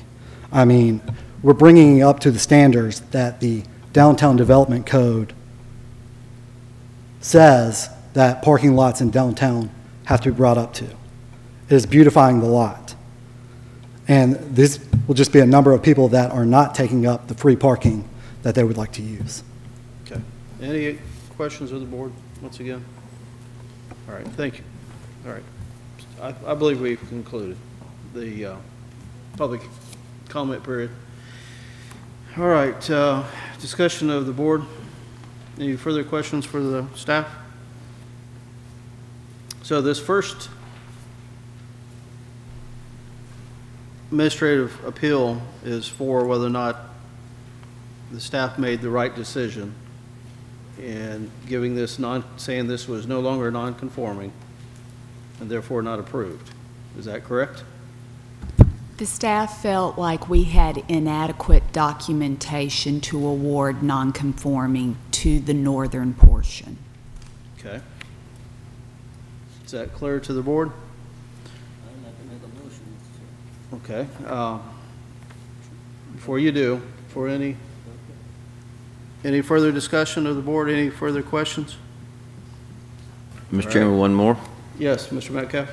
S7: I mean, we're bringing it up to the standards that the Downtown Development Code says that parking lots in downtown have to be brought up to. It is beautifying the lot. And this will just be a number of people that are not taking up the free parking that they would like to use.
S1: Okay. Any questions of the board once again? All right, thank you. All right. I believe we've concluded the public comment period. All right, discussion of the board. Any further questions for the staff? So this first administrative appeal is for whether or not the staff made the right decision in giving this saying this was no longer non-conforming and therefore not approved. Is that correct?
S16: The staff felt like we had inadequate documentation to award non-conforming to the northern portion.
S1: Okay. Is that clear to the board? Okay. Before you do, for any further discussion of the board, any further questions?
S3: Mr. Chairman, one more.
S1: Yes, Mr. Metcalf.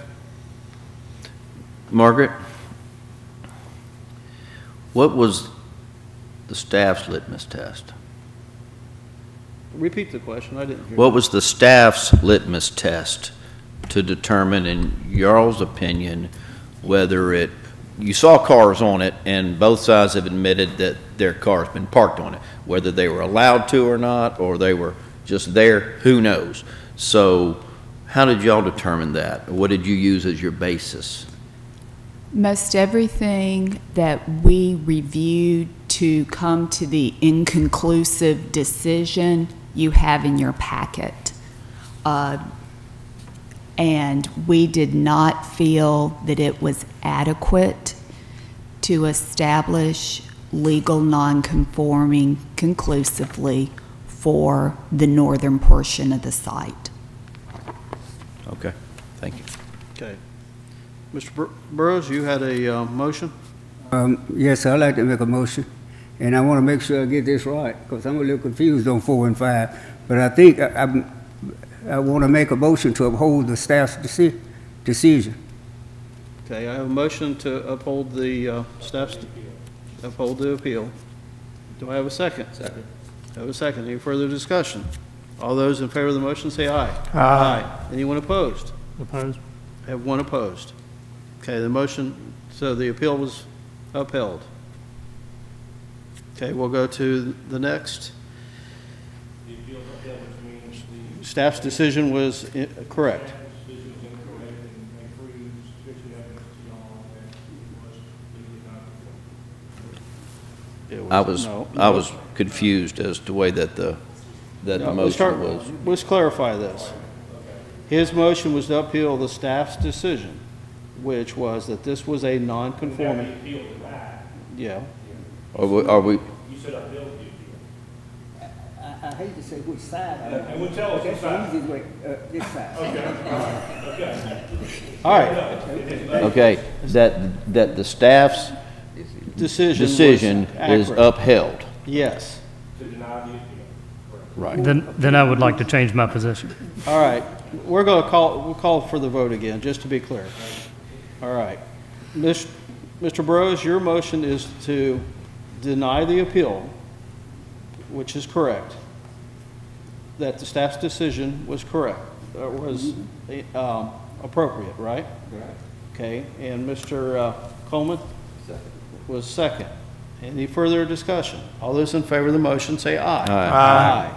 S3: Margaret, what was the staff's litmus test?
S1: Repeat the question. I didn't hear.
S3: What was the staff's litmus test to determine, in y'all's opinion, whether you saw cars on it and both sides have admitted that their car's been parked on it, whether they were allowed to or not, or they were just there, who knows? So how did y'all determine that? What did you use as your basis?
S16: Most everything that we reviewed to come to the inconclusive decision you have in your packet. And we did not feel that it was adequate to establish legal non-conforming conclusively for the northern portion of the site.
S3: Okay, thank you.
S1: Okay. Mr. Burrows, you had a motion?
S15: Yes, I'd like to make a motion, and I want to make sure I get this right, because I'm a little confused on 4 and 5, but I think I want to make a motion to uphold the staff's decision.
S1: Okay, I have a motion to uphold the uphold the appeal. Do I have a second? Second. I have a second. Any further discussion? All those in favor of the motion say aye.
S2: Aye.
S1: Anyone opposed?
S2: Opposed?
S1: I have one opposed. Okay, the motion, so the appeal was upheld. Okay, we'll go to the next. Staff's decision was correct.
S3: I was confused as to the way that the motion was.
S1: Let's clarify this. His motion was to appeal the staff's decision, which was that this was a non-conforming. Yeah.
S3: Are we?
S15: You said appeal the appeal. I hate to say which side.
S11: And we'll tell us which side.
S15: Easiest way, this side.
S11: Okay.
S1: All right.
S3: Okay, that the staff's decision is upheld.
S1: Yes.
S11: To deny the appeal.
S3: Right.
S17: Then I would like to change my position.
S1: All right. We'll call for the vote again, just to be clear. All right. Mr. Burrows, your motion is to deny the appeal, which is correct, that the staff's decision was correct, was appropriate, right? Right. Okay, and Mr. Coleman? Was second. Any further discussion? All those in favor of the motion say aye.
S2: Aye.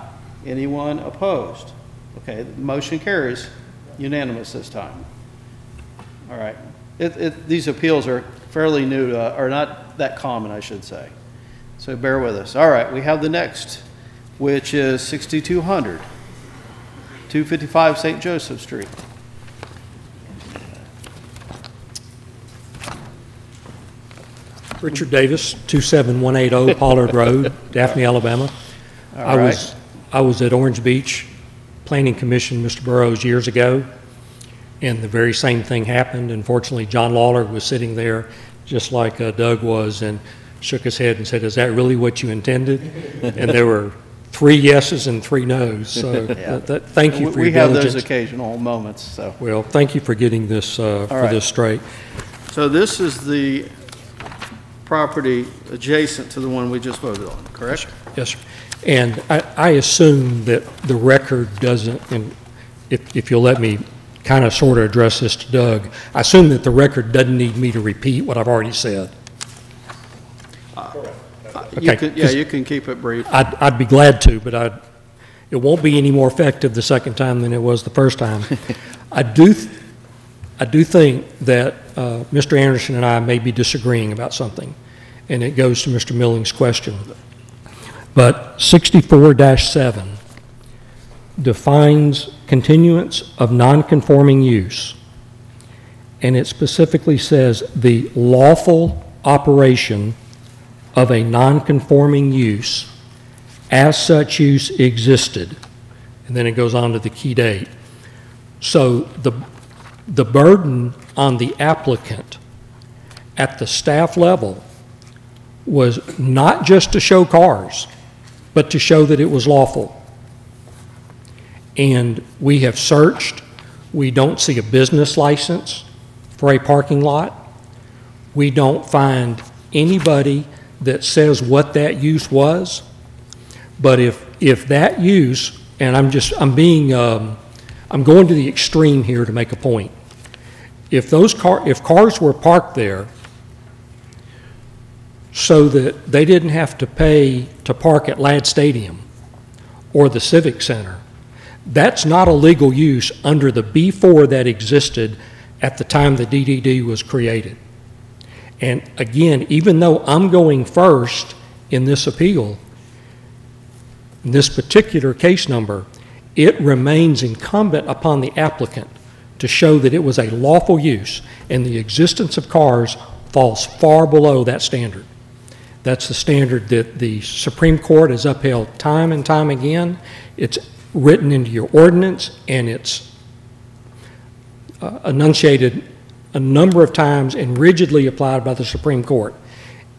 S1: Anyone opposed? Okay, the motion carries unanimous this time. All right. These appeals are fairly new, or not that common, I should say. So bear with us. All right, we have the next, which is 6200, 255 St. Joseph Street.
S10: Richard Davis, 27180 Pollard Road, Daphne, Alabama. I was at Orange Beach Planning Commission, Mr. Burrows, years ago, and the very same thing happened. Unfortunately, John Lawler was sitting there just like Doug was and shook his head and said, "Is that really what you intended?" And there were 3 yeses and 3 nos. So thank you for your diligence.
S1: We have those occasional moments. So.
S10: Well, thank you for getting this this straight.
S1: So this is the property adjacent to the one we just voted on, correct?
S10: Yes, sir. And I assume that the record doesn't, and if you'll let me kind of sort of address this to Doug, I assume that the record doesn't need me to repeat what I've already said.
S1: You can keep it brief.
S10: I'd be glad to, but it won't be any more effective the second time than it was the first time. I do think that Mr. Anderson and I may be disagreeing about something, and it goes to Mr. Milling's question. But 64-7 defines continuance of nonconforming use, and it specifically says the lawful operation of a nonconforming use as such use existed, and then it goes on to the key date. So the burden on the applicant at the staff level was not just to show cars, but to show that it was lawful. And we have searched. We don't see a business license for a parking lot. We don't find anybody that says what that use was. But if that use, and I'm going to the extreme here to make a point. If cars were parked there so that they didn't have to pay to park at Ladd Stadium or the Civic Center, that's not a legal use under the B4 that existed at the time the DDD was created. And again, even though I'm going first in this appeal, in this particular case number, it remains incumbent upon the applicant to show that it was a lawful use, and the existence of cars falls far below that standard. That's the standard that the Supreme Court has upheld time and time again. It's written into your ordinance, and it's enunciated a number of times and rigidly applied by the Supreme Court.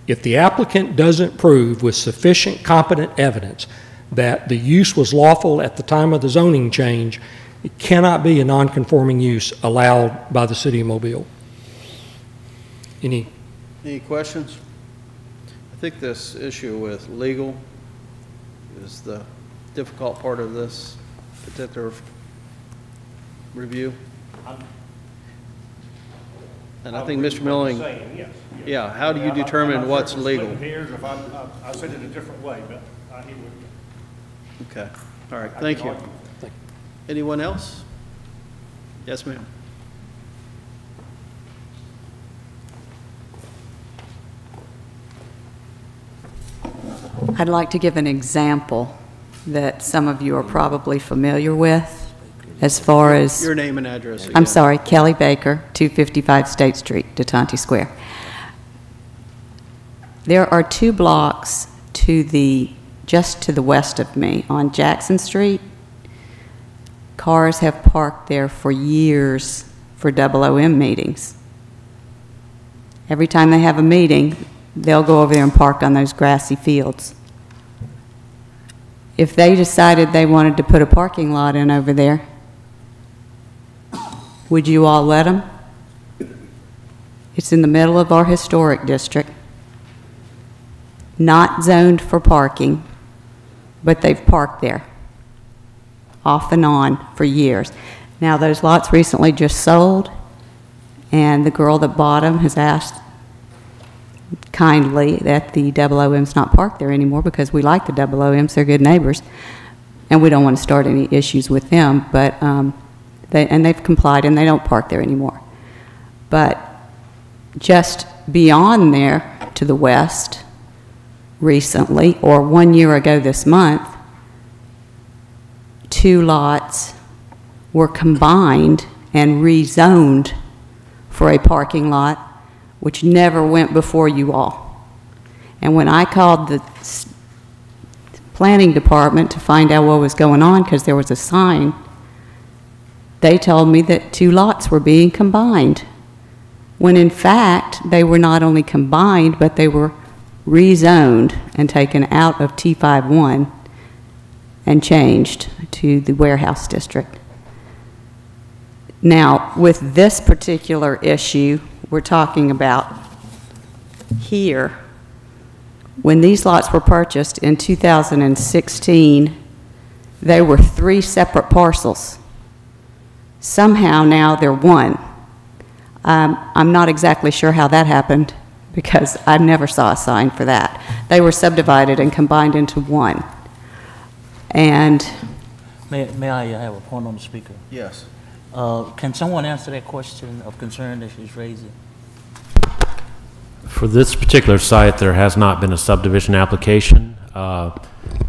S10: If the applicant doesn't prove with sufficient competent evidence that the use was lawful at the time of the zoning change, it cannot be a non-conforming use allowed by the City of Mobile. Any?
S1: Any questions? I think this issue with legal is the difficult part of this particular review. And I think Mr. Milling, yeah, how do you determine what's legal?
S11: I said it a different way, but I hear what you.
S1: Okay, all right, thank you. Anyone else? Yes, ma'am.
S12: I'd like to give an example that some of you are probably familiar with as far as...
S1: Your name and address again.
S12: I'm sorry, Kelly Baker, 255 State Street, DeTonti Square. There are 2 blocks just to the west of me on Jackson Street. Cars have parked there for years for OOM meetings. Every time they have a meeting, they'll go over there and park on those grassy fields. If they decided they wanted to put a parking lot in over there, would you all let them? It's in the middle of our historic district, not zoned for parking, but they've parked there off and on for years. Now, those lots recently just sold, and the girl that bought them has asked kindly that the OOMs not park there anymore because we like the OOMs, they're good neighbors, and we don't want to start any issues with them, but they've complied and they don't park there anymore. But just beyond there to the west, recently, or 1 year ago this month, 2 lots were combined and rezoned for a parking lot which never went before you all. And when I called the planning department to find out what was going on, because there was a sign, they told me that 2 lots were being combined, when in fact they were not only combined, but they were rezoned and taken out of T51 and changed to the warehouse district. Now, with this particular issue we're talking about here, when these lots were purchased in 2016, they were 3 separate parcels. Somehow now they're 1. I'm not exactly sure how that happened because I never saw a sign for that. They were subdivided and combined into 1. And
S18: may I have a point on the speaker?
S1: Yes.
S18: Can someone answer that question of concern that she's raising?
S6: For this particular site, there has not been a subdivision application.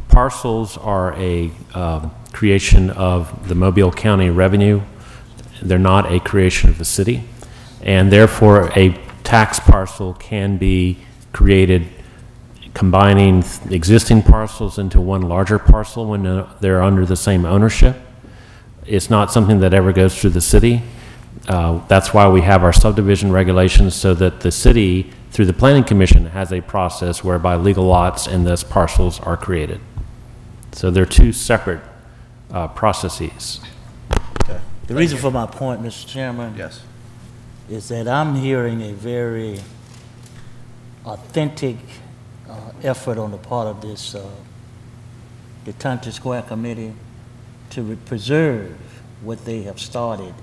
S6: Parcels are a creation of the Mobile County revenue. They're not a creation of the city. And therefore, a tax parcel can be created combining existing parcels into one larger parcel when they're under the same ownership. It's not something that ever goes through the city. That's why we have our subdivision regulations, so that the city, through the Planning Commission, has a process whereby legal lots and thus parcels are created. So they're 2 separate processes.
S18: Okay. The reason for my point, Mr. Chairman,
S1: yes,
S18: is that I'm hearing a very authentic effort on the part of this DeTonti Square Committee to preserve what they have started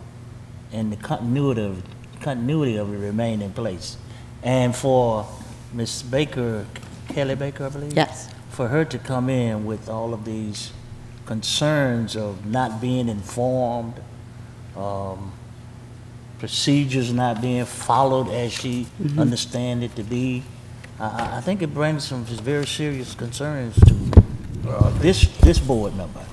S18: and the continuity of it remain in place. And for Ms. Baker, Kelly Baker, I believe?
S12: yes.
S18: For her to come in with all of these concerns of not being informed, procedures not being followed as she understands it to be, I think it brings some very serious concerns to this board member.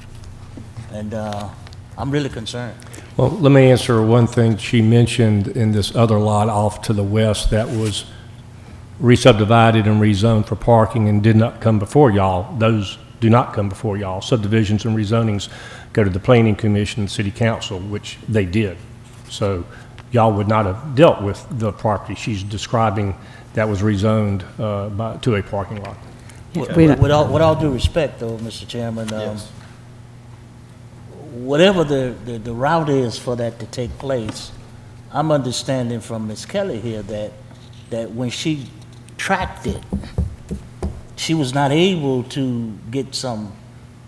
S18: And I'm really concerned.
S11: Well, let me answer one thing she mentioned in this other lot off to the west that was re-subdivided and rezoned for parking and did not come before y'all. Those do not come before y'all. Subdivisions and rezonings go to the Planning Commission and City Council, which they did. So y'all would not have dealt with the property she's describing that was rezoned to a parking lot.
S18: With all due respect, though, Mr. Chairman,
S1: yes,
S18: whatever the route is for that to take place, I'm understanding from Ms. Kelly here that that when she tracked it, she was not able to get some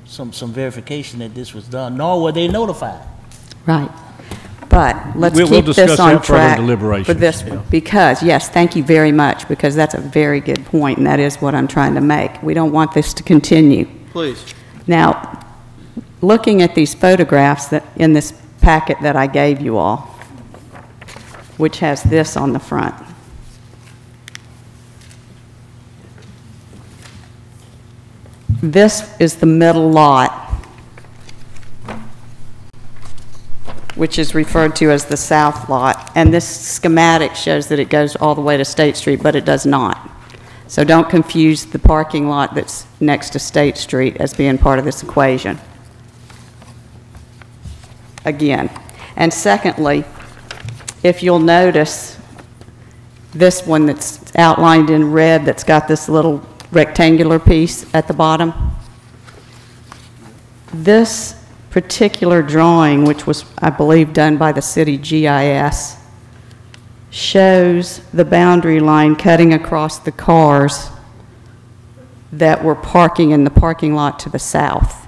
S18: verification that this was done, nor were they notified.
S12: Right. But let's
S11: We'll
S12: keep
S11: discuss
S12: this on
S11: that further in
S12: track for
S11: deliberations,
S12: this one. Because, yes, thank you very much, because that's a very good point, and that is what I'm trying to make. We don't want this to continue.
S1: Please.
S12: Now, looking at these photographs that in this packet that I gave you all, which has this on the front. This is the middle lot, which is referred to as the south lot, and this schematic shows that it goes all the way to State Street, but it does not. So don't confuse the parking lot that's next to State Street as being part of this equation. Again. And secondly, if you'll notice this one that's outlined in red that's got this little rectangular piece at the bottom, this particular drawing, which was, I believe, done by the city GIS, shows the boundary line cutting across the cars that were parking in the parking lot to the south.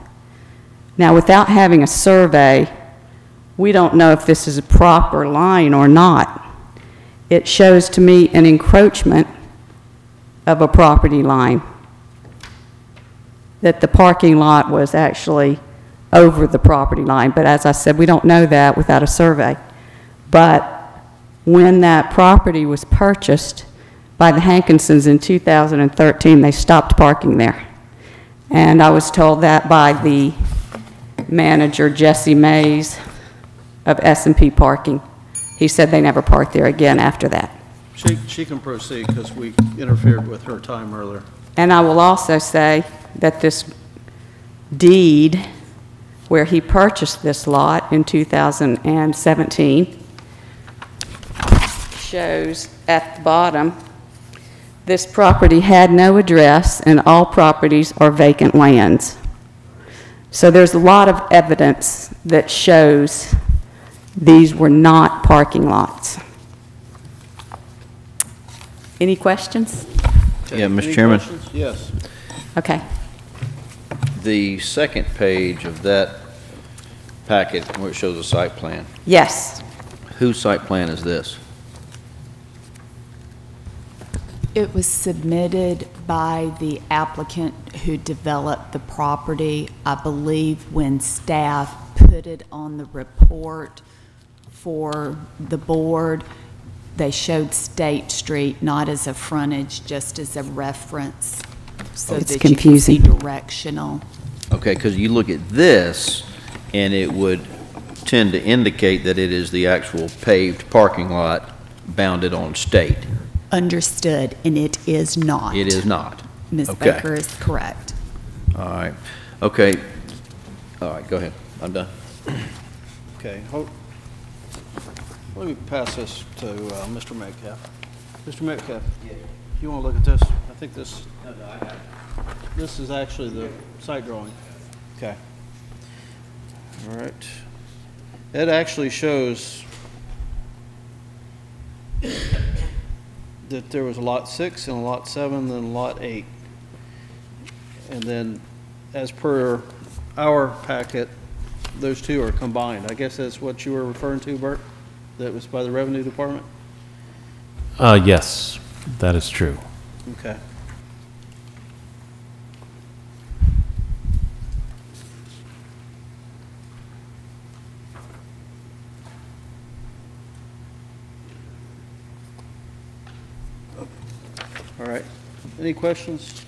S12: Now, without having a survey, we don't know if this is a proper line or not. It shows to me an encroachment of a property line, that the parking lot was actually over the property line. But as I said, we don't know that without a survey. But when that property was purchased by the Hankinsons in 2013, they stopped parking there. And I was told that by the manager, Jesse Mays, of S&P Parking. He said they never parked there again after that.
S1: She can proceed because we interfered with her time earlier.
S12: And I will also say that this deed where he purchased this lot in 2017 shows at the bottom, this property had no address and all properties are vacant lands. So there's a lot of evidence that shows these were not parking lots. Any questions?
S3: Yeah,
S1: Any
S3: Mr. Chairman.
S1: questions? Yes.
S12: Okay.
S3: The second page of that packet where it shows a site plan,
S12: Yes.
S3: whose site plan is this?
S16: It was submitted by the applicant who developed the property. I believe when staff put it on the report for the board, they showed State Street not as a frontage, just as a reference, so
S12: It's
S16: that
S12: confusing.
S16: you can see directional.
S3: Okay, because you look at this, and it would tend to indicate that it is the actual paved parking lot bounded on State.
S16: Understood, and it is not.
S3: It is not.
S16: Ms.
S3: Okay.
S16: Baker is correct.
S3: All right. Okay. All right, go ahead. I'm done.
S1: Okay. Let me pass this to Mr. Metcalf. Mr. Metcalf, you want to look at this? I think this, this is actually the site drawing. Okay. All right. It actually shows that there was a lot 6 and a lot 7 and a lot 8. And then as per our packet, those two are combined. I guess that's what you were referring to, Bert? That was by the Revenue Department?
S6: Yes, that is true.
S1: Okay. All right. Any questions?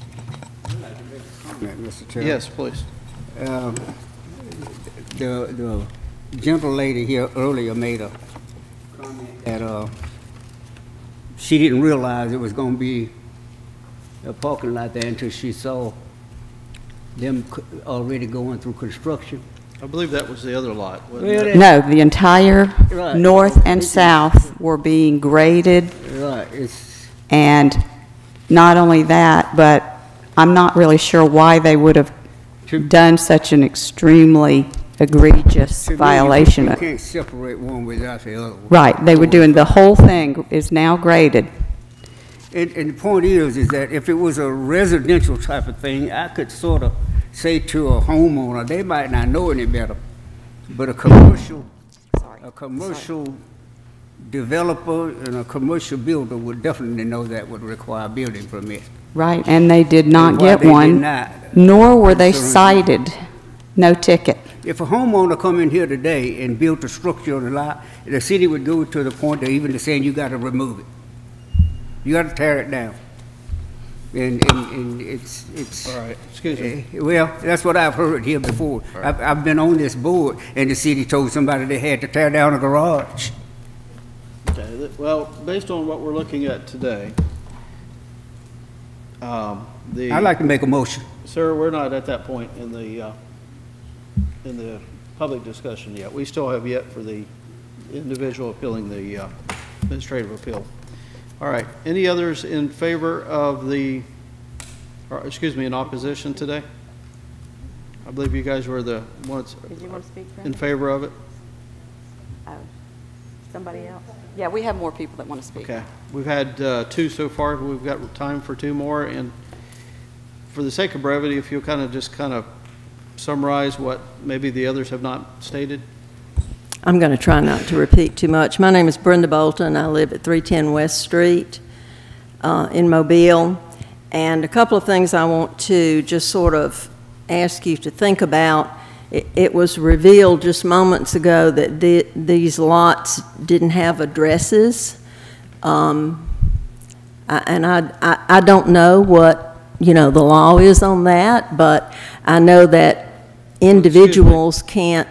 S15: Mr. Chairman.
S1: Yes, please.
S15: The gentle lady here earlier made a comment that she didn't realize it was going to be a parking lot there until she saw them already going through construction.
S1: I believe that was the other lot, wasn't it?
S12: No, the entire
S15: Right.
S12: north and south were being graded.
S15: Right.
S12: And not only that, but I'm not really sure why they would have done such an extremely egregious
S15: To me,
S12: violation.
S15: You can't separate one without the other.
S12: Right, they were doing, the whole thing is now graded.
S15: And the point is that if it was a residential type of thing, I could sort of say to a homeowner, they might not know any better, but a commercial developer and a commercial builder would definitely know that would require a building permit.
S12: Right, and they did not
S15: And why
S12: get
S15: they did
S12: one,
S15: not,
S12: nor were they
S15: concerned.
S12: cited. No ticket.
S15: If a homeowner come in here today and built a structure on the lot, the city would go to the point of even saying you gotta remove it. You gotta tear it down. And it's.
S1: All right, excuse me.
S15: Well, that's what I've heard here before. I've been on this board, and the city told somebody they had to tear down a garage.
S1: Okay, well, based on what we're looking at today,
S15: I'd like to make a motion.
S1: Sir, we're not at that point in the public discussion yet. We still have yet for the individual appealing the administrative appeal. All right, any others in favor of the, or excuse me, in opposition today? I believe you guys were the ones
S12: Did you want to speak,
S1: in favor of it.
S12: Oh, somebody else? Yeah, we have more people that want to speak.
S1: Okay, we've had two so far. We've got time for two more, and for the sake of brevity, if you'll kind of summarize what maybe the others have not stated.
S19: I'm going to try not to repeat too much. My name is Brenda Bolton. I live at 310 West Street in Mobile. And a couple of things I want to just sort of ask you to think about. It was revealed just moments ago that these lots didn't have addresses. I don't know what, the law is on that, but I know that individuals can't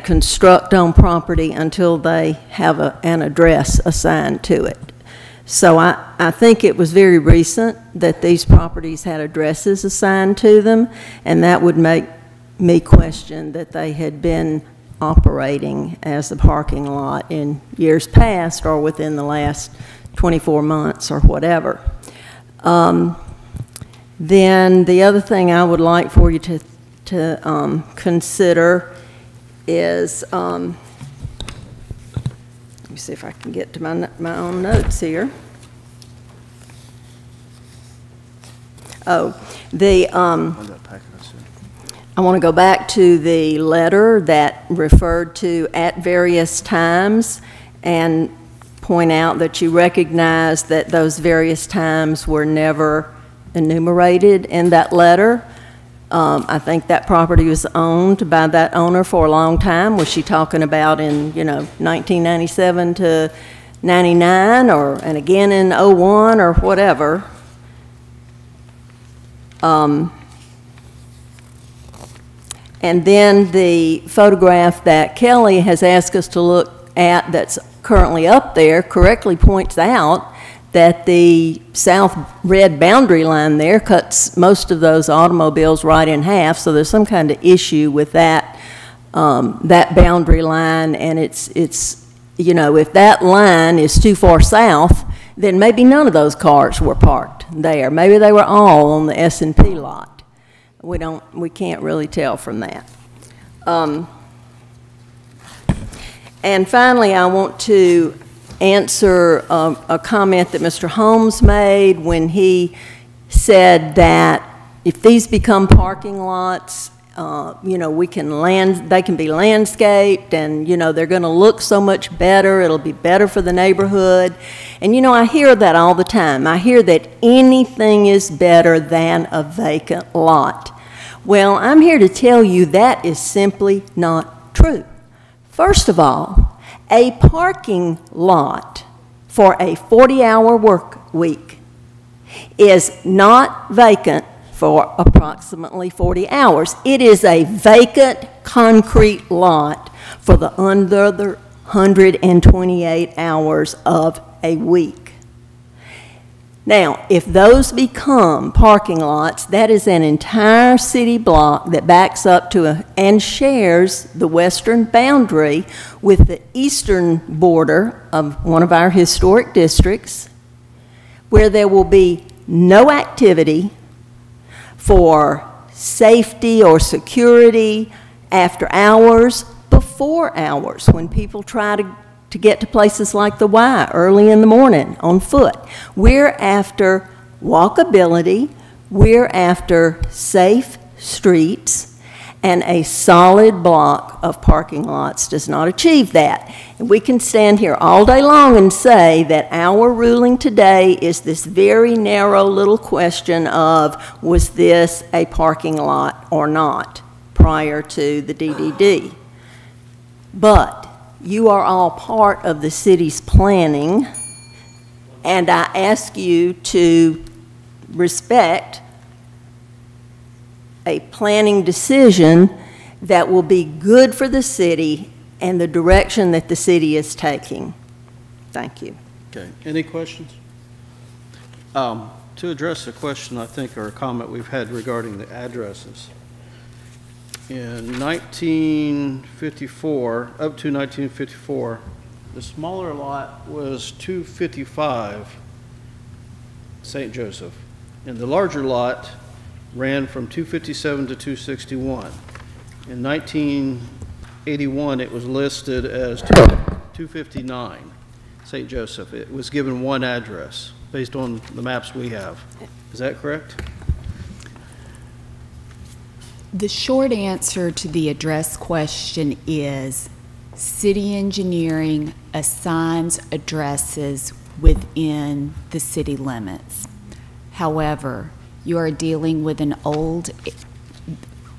S19: construct on property until they have an address assigned to it. So I think it was very recent that these properties had addresses assigned to them, and that would make me question that they had been operating as a parking lot in years past or within the last 24 months or whatever. Then the other thing I would like for you to consider is, let me see if I can get to my own notes here. Oh, I want to go back to the letter that referred to at various times and point out that you recognize that those various times were never enumerated in that letter. I think that property was owned by that owner for a long time. Was she talking about in, 1997 to 99 and again in 01 or whatever? And then the photograph that Kelly has asked us to look at that's currently up there correctly points out that the south red boundary line there cuts most of those automobiles right in half, so there's some kind of issue with that, that boundary line, and it's if that line is too far south, then maybe none of those cars were parked there. Maybe they were all on the S&P lot. We can't really tell from that. And finally, I want to answer a comment that Mr. Holmes made when he said that if these become parking lots, they can be landscaped, and they're going to look so much better. It'll be better for the neighborhood. And I hear that all the time. I hear that anything is better than a vacant lot. Well, I'm here to tell you that is simply not true. First of all, a parking lot for a 40-hour work week is not vacant for approximately 40 hours. It is a vacant concrete lot for the under 128 hours of a week. Now, if those become parking lots, that is an entire city block that backs up to and shares the western boundary with the eastern border of one of our historic districts, where there will be no activity for safety or security after hours, before hours, when people try to to get to places like the Y early in the morning on foot. We're after walkability, we're after safe streets, and a solid block of parking lots does not achieve that. And we can stand here all day long and say that our ruling today is this very narrow little question of, was this a parking lot or not prior to the DDD? But you are all part of the city's planning, and I ask you to respect a planning decision that will be good for the city and the direction that the city is taking. Thank you.
S1: Okay, any questions? To address a question, I think, or a comment we've had regarding the addresses. In 1954, up to 1954, the smaller lot was 255 St. Joseph, and the larger lot ran from 257 to 261. In 1981, it was listed as 259 St. Joseph. It was given one address based on the maps we have. Is that correct?
S16: The short answer to the address question is city engineering assigns addresses within the city limits. However, you are dealing with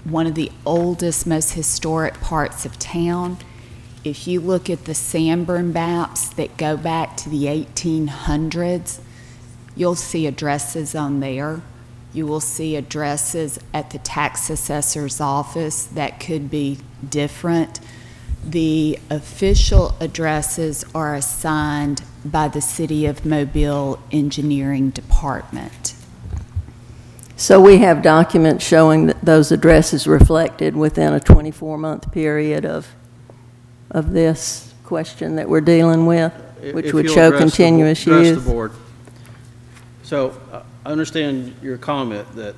S16: one of the oldest, most historic parts of town. If you look at the Sanborn maps that go back to the 1800s, you'll see addresses on there. You will see addresses at the tax assessor's office that could be different. The official addresses are assigned by the City of Mobile Engineering Department.
S19: So we have documents showing that those addresses reflected within a 24-month period of this question that we're dealing with, which would show continuous use.
S1: Address the board. So I understand your comment that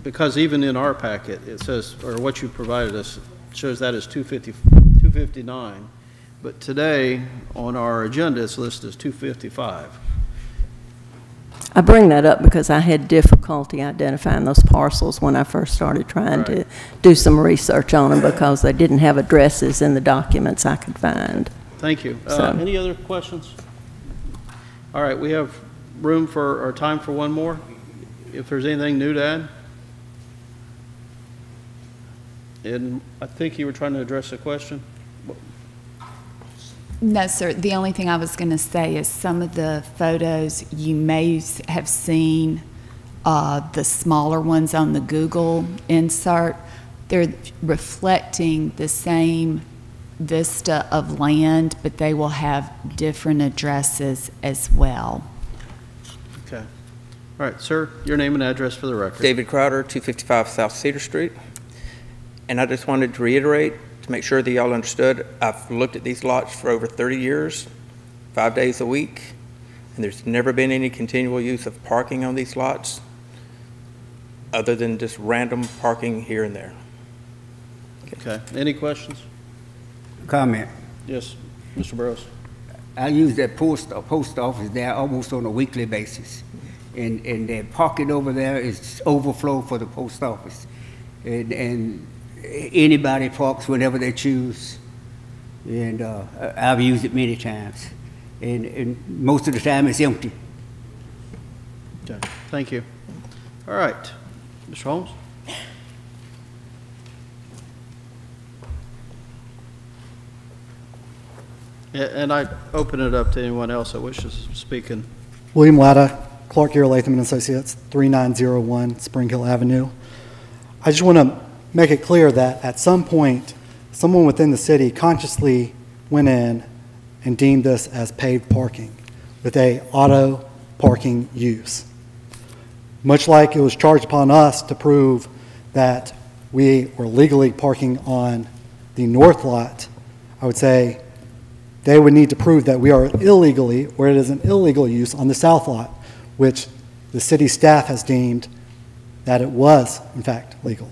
S1: because even in our packet it says, or what you provided us shows that as 259, but today on our agenda it's listed as 255.
S19: I bring that up because I had difficulty identifying those parcels when I first started trying to do some research on them because they didn't have addresses in the documents I could find.
S1: Thank you. Any other questions? All right, we have room for, or time for one more, if there's anything new to add. And I think you were trying to address a question.
S16: No, sir. The only thing I was going to say is some of the photos you may have seen, the smaller ones on the Google insert, they're reflecting the same vista of land, but they will have different addresses as well.
S1: Okay. All right, sir, your name and address for the record.
S13: David Crowder, 255 South Cedar Street. And I just wanted to reiterate, to make sure that y'all understood, I've looked at these lots for over 30 years, 5 days a week, and there's never been any continual use of parking on these lots other than just random parking here and there.
S1: Okay. Any questions?
S15: Comment.
S1: Yes, Mr. Burrows.
S15: I use that post office there almost on a weekly basis. And the parking over there is overflow for the post office. And anybody parks whenever they choose. And I've used it many times. And most of the time it's empty.
S1: Okay, thank you. All right, Mr. Holmes. And I open it up to anyone else that wishes to speak.
S7: William Latta, Clark Gear Latham & Associates, 3901 Spring Hill Avenue. I just want to make it clear that at some point, someone within the city consciously went in and deemed this as paved parking with a auto parking use. Much like it was charged upon us to prove that we were legally parking on the north lot, I would say they would need to prove that we are illegally, or it is an illegal use on the south lot, which the city staff has deemed that it was, in fact, legal.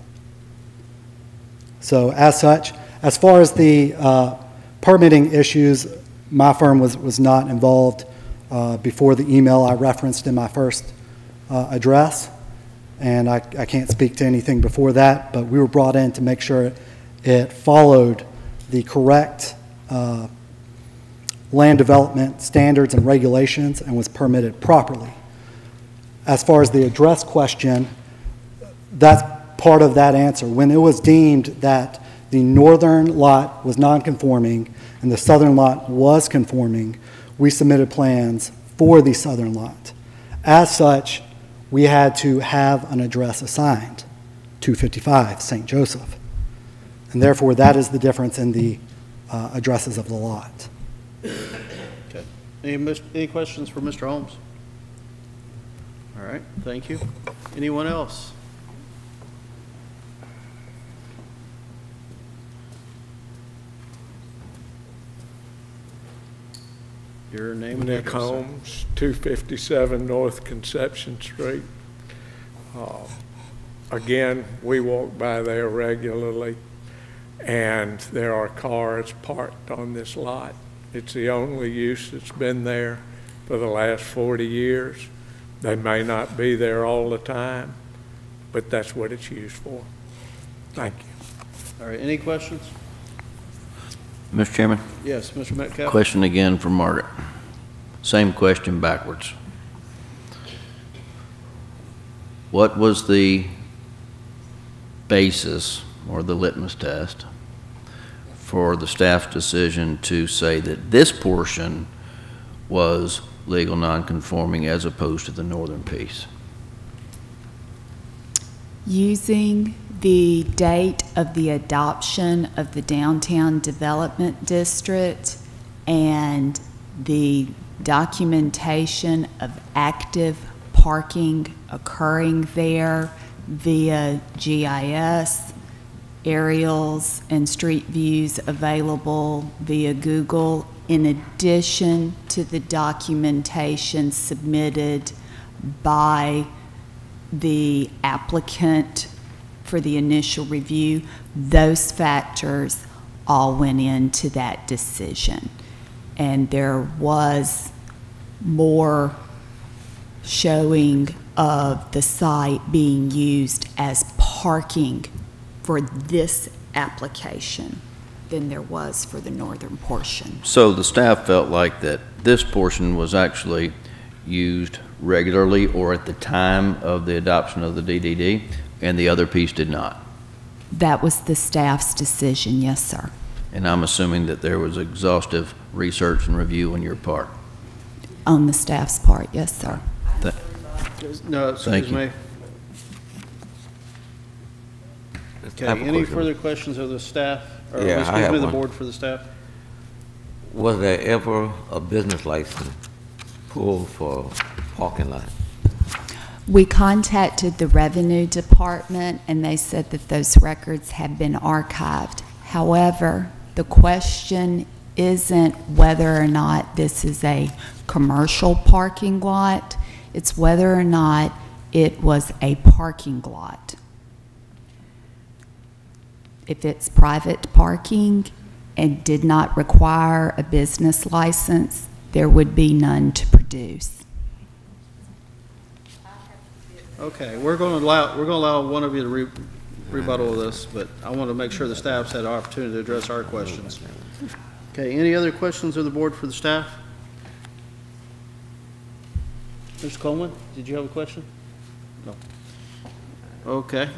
S7: So as such, as far as the permitting issues, my firm was not involved before the email I referenced in my first address, and I can't speak to anything before that, but we were brought in to make sure it followed the correct land development standards and regulations and was permitted properly. As far as the address question, that's part of that answer. When it was deemed that the northern lot was non-conforming and the southern lot was conforming, we submitted plans for the southern lot. As such, we had to have an address assigned, 255 St. Joseph. And therefore, that is the difference in the addresses of the lot.
S1: Okay. Any questions for Mr. Holmes? All right, thank you. Anyone else? Your name and
S9: Nick
S1: address,
S9: Holmes, 257 North Conception Street. Again, we walk by there regularly, and there are cars parked on this lot. It's the only use that's been there for the last 40 years. They may not be there all the time, but that's what it's used for. Thank you.
S1: All right, any questions?
S3: Mr. Chairman?
S1: Yes, Mr. Metcalf?
S3: Question again from Margaret. Same question backwards. What was the basis or the litmus test for the staff's decision to say that this portion was legal non-conforming as opposed to the northern piece?
S16: Using the date of the adoption of the Downtown Development District and the documentation of active parking occurring there via GIS, aerials, and street views available via Google, in addition to the documentation submitted by the applicant for the initial review, those factors all went into that decision. And there was more showing of the site being used as parking for this application than there was for the northern portion.
S3: So the staff felt like that this portion was actually used regularly or at the time of the adoption of the DDD, and the other piece did not?
S16: That was the staff's decision, yes, sir.
S3: And I'm assuming that there was exhaustive research and review on your part?
S16: On the staff's part, yes, sir.
S1: No,
S3: Thank
S1: excuse
S3: you.
S1: me. Okay, any further questions of the staff? Or
S20: Yeah, I
S1: excuse
S20: have
S1: me, the
S20: one.
S1: board for the staff?
S20: Was there ever a business license pulled for parking lot?
S16: We contacted the Revenue Department, and they said that those records had been archived. However, the question isn't whether or not this is a commercial parking lot, it's whether or not it was a parking lot. If it's private parking and did not require a business license, there would be none to produce.
S1: Okay, we're going to allow one of you to rebuttal this, but I want to make sure the staff's had an opportunity to address our questions. Okay, any other questions of the board for the staff? Mr. Coleman, did you have a question? No. Okay.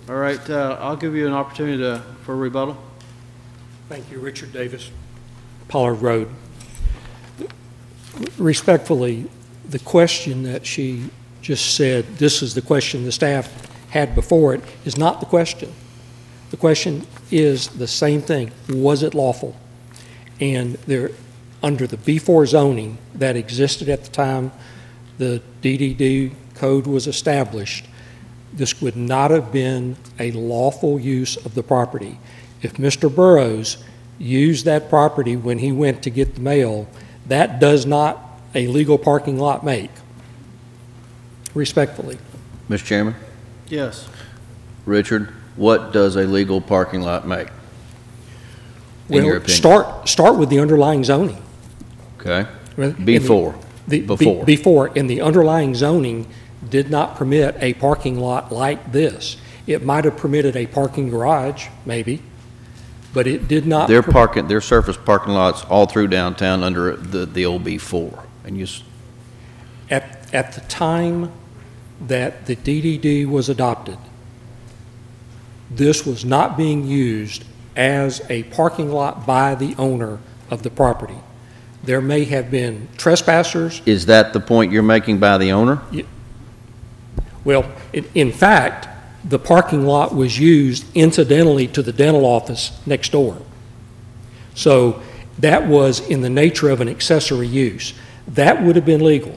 S1: All right, I'll give you an opportunity for rebuttal.
S10: Thank you, Richard Davis, Pollard Road. Respectfully, the question that she just said, this is the question the staff had before it, is not the question. The question is the same thing. Was it lawful? And there, under the B4 zoning that existed at the time the DDD code was established, this would not have been a lawful use of the property. If Mr. Burrows used that property when he went to get the mail, that does not a legal parking lot make. Respectfully.
S3: Mr. Chairman?
S1: Yes.
S3: Richard, what does a legal parking lot make, in your
S10: Well,
S3: opinion?
S10: start with the underlying zoning.
S3: Okay.
S10: And
S3: Before.
S10: Before, and the underlying zoning did not permit a parking lot like this. It might have permitted a parking garage, maybe, but it did not.
S3: Their surface parking lots all through downtown under the old B4. And you,
S10: At the time that the DDD was adopted, this was not being used as a parking lot by the owner of the property. There may have been trespassers.
S3: is that the point you're making by the owner?
S10: Well, in fact, the parking lot was used incidentally to the dental office next door. So that was in the nature of an accessory use. That would have been legal.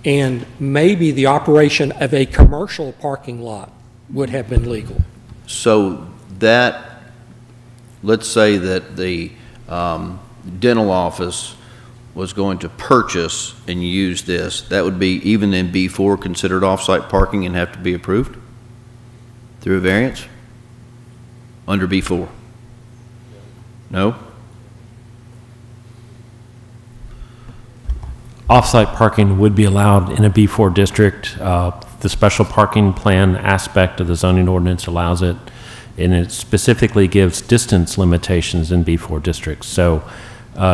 S10: And maybe the operation of a commercial parking lot would have been legal.
S3: So that, let's say that the dental office was going to purchase and use this, that would be, even in B4, considered off-site parking and have to be approved through a variance? Under B4? No?
S6: Off-site parking would be allowed in a B4 district. The special parking plan aspect of the zoning ordinance allows it, and it specifically gives distance limitations in B4 districts. So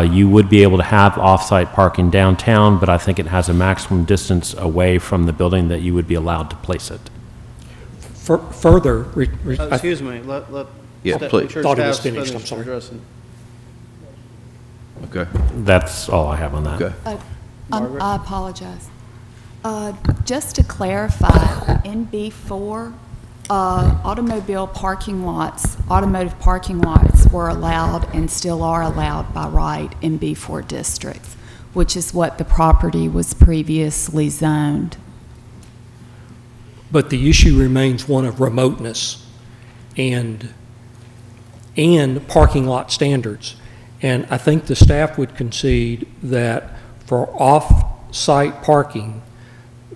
S6: you would be able to have off-site parking downtown, but I think it has a maximum distance away from the building that you would be allowed to place it.
S10: Further,
S1: excuse me, let
S3: Yeah,
S1: Step-
S3: please.
S1: Church
S10: Thought it was
S1: staff
S10: finished, I'm
S1: finish
S10: sorry.
S1: addressing.
S3: Okay.
S6: That's all I have on that.
S3: Okay.
S1: Margaret?
S16: I apologize. Just to clarify, in B4, automotive parking lots were allowed and still are allowed by right in B4 districts, which is what the property was previously zoned.
S10: but the issue remains one of remoteness and parking lot standards. And I think the staff would concede that for off-site parking,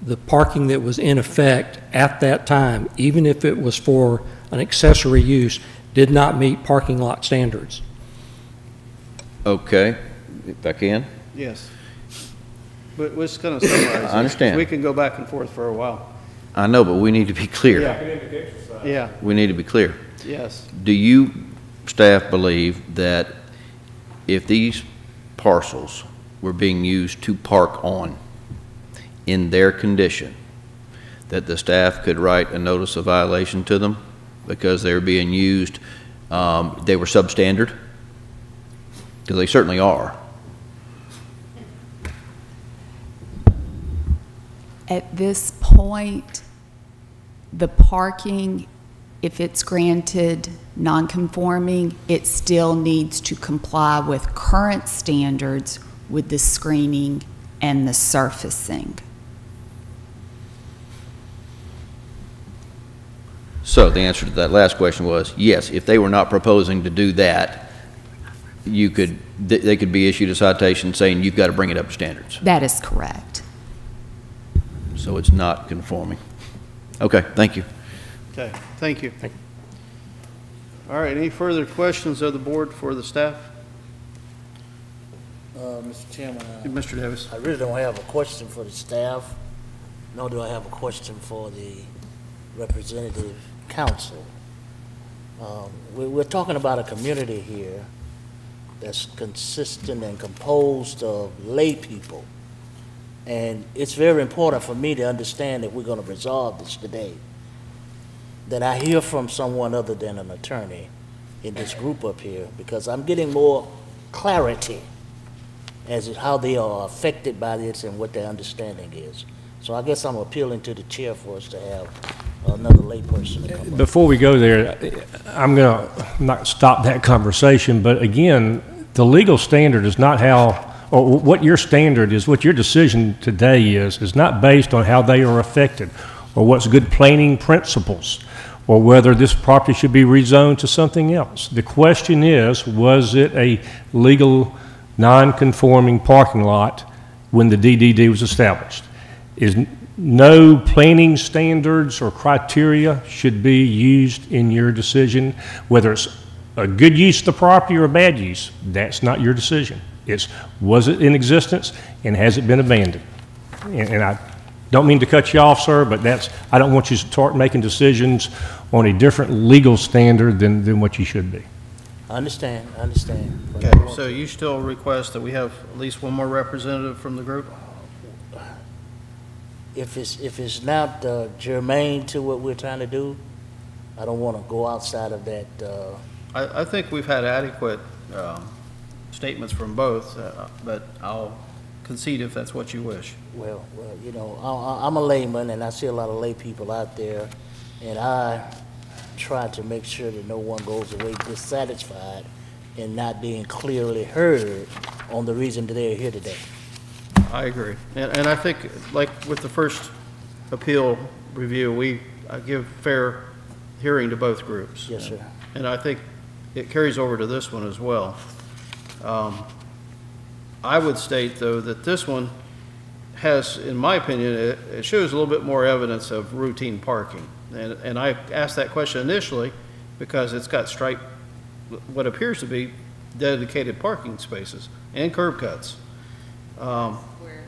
S10: the parking that was in effect at that time, even if it was for an accessory use, did not meet parking lot standards.
S3: Okay, if I can.
S1: Yes. But we're just going to summarize it.
S3: I understand.
S1: We can go back and forth for a while.
S3: I know, but we need to be clear.
S1: Yeah,
S3: We need to be clear.
S1: yes.
S3: Do you, staff, believe that if these parcels were being used to park on in their condition, that the staff could write a notice of violation to them because they were being used, they were substandard? Because they certainly are.
S16: At this point, the parking, if it's granted non-conforming, it still needs to comply with current standards with the screening and the surfacing.
S3: So the answer to that last question was, yes, if they were not proposing to do that, you could, they could be issued a citation saying you've got to bring it up to standards.
S16: That is correct.
S3: So it's not conforming. Okay, thank you.
S1: Okay, thank you. All right, any further questions of the board for the staff?
S18: Mr. Chairman,
S1: Mr. Davis.
S18: I really don't have a question for the staff, nor do I have a question for the representative council. We're talking about a community here that's consistent and composed of lay people. And it's very important for me to understand that we're going to resolve this today, that I hear from someone other than an attorney in this group up here, because I'm getting more clarity as to how they are affected by this and what their understanding is. So I guess I'm appealing to the chair for us to have another layperson to come up.
S11: Before we go there, I'm going to not stop that conversation, but again, the legal standard is not how, or what your standard is, what your decision today is not based on how they are affected or what's good planning principles or whether this property should be rezoned to something else. The question is, was it a legal non-conforming parking lot when the DDD was established? Is no planning standards or criteria should be used in your decision, whether it's a good use of the property or a bad use. That's not your decision. It's, was it in existence, and has it been abandoned? And I don't mean to cut you off, sir, but that's, I don't want you to start making decisions on a different legal standard than what you should be.
S18: I understand, I understand.
S1: Okay, so you still request that we have at least one more representative from the group?
S18: If it's not germane to what we're trying to do, I don't want to go outside of that.
S1: I think we've had adequate statements from both, but I'll concede if that's what you wish.
S18: Well, you know, I'm a layman, and I see a lot of lay people out there, and I try to make sure that no one goes away dissatisfied and not being clearly heard on the reason that they're here today.
S1: I agree. And I think, like with the first appeal review, I give fair hearing to both groups.
S18: Yes, sir.
S1: And I think it carries over to this one as well. I would state, though, that this one has, in my opinion, it shows a little bit more evidence of routine parking. And I asked that question initially because it's got striped, what appears to be dedicated parking spaces and curb cuts.
S12: Where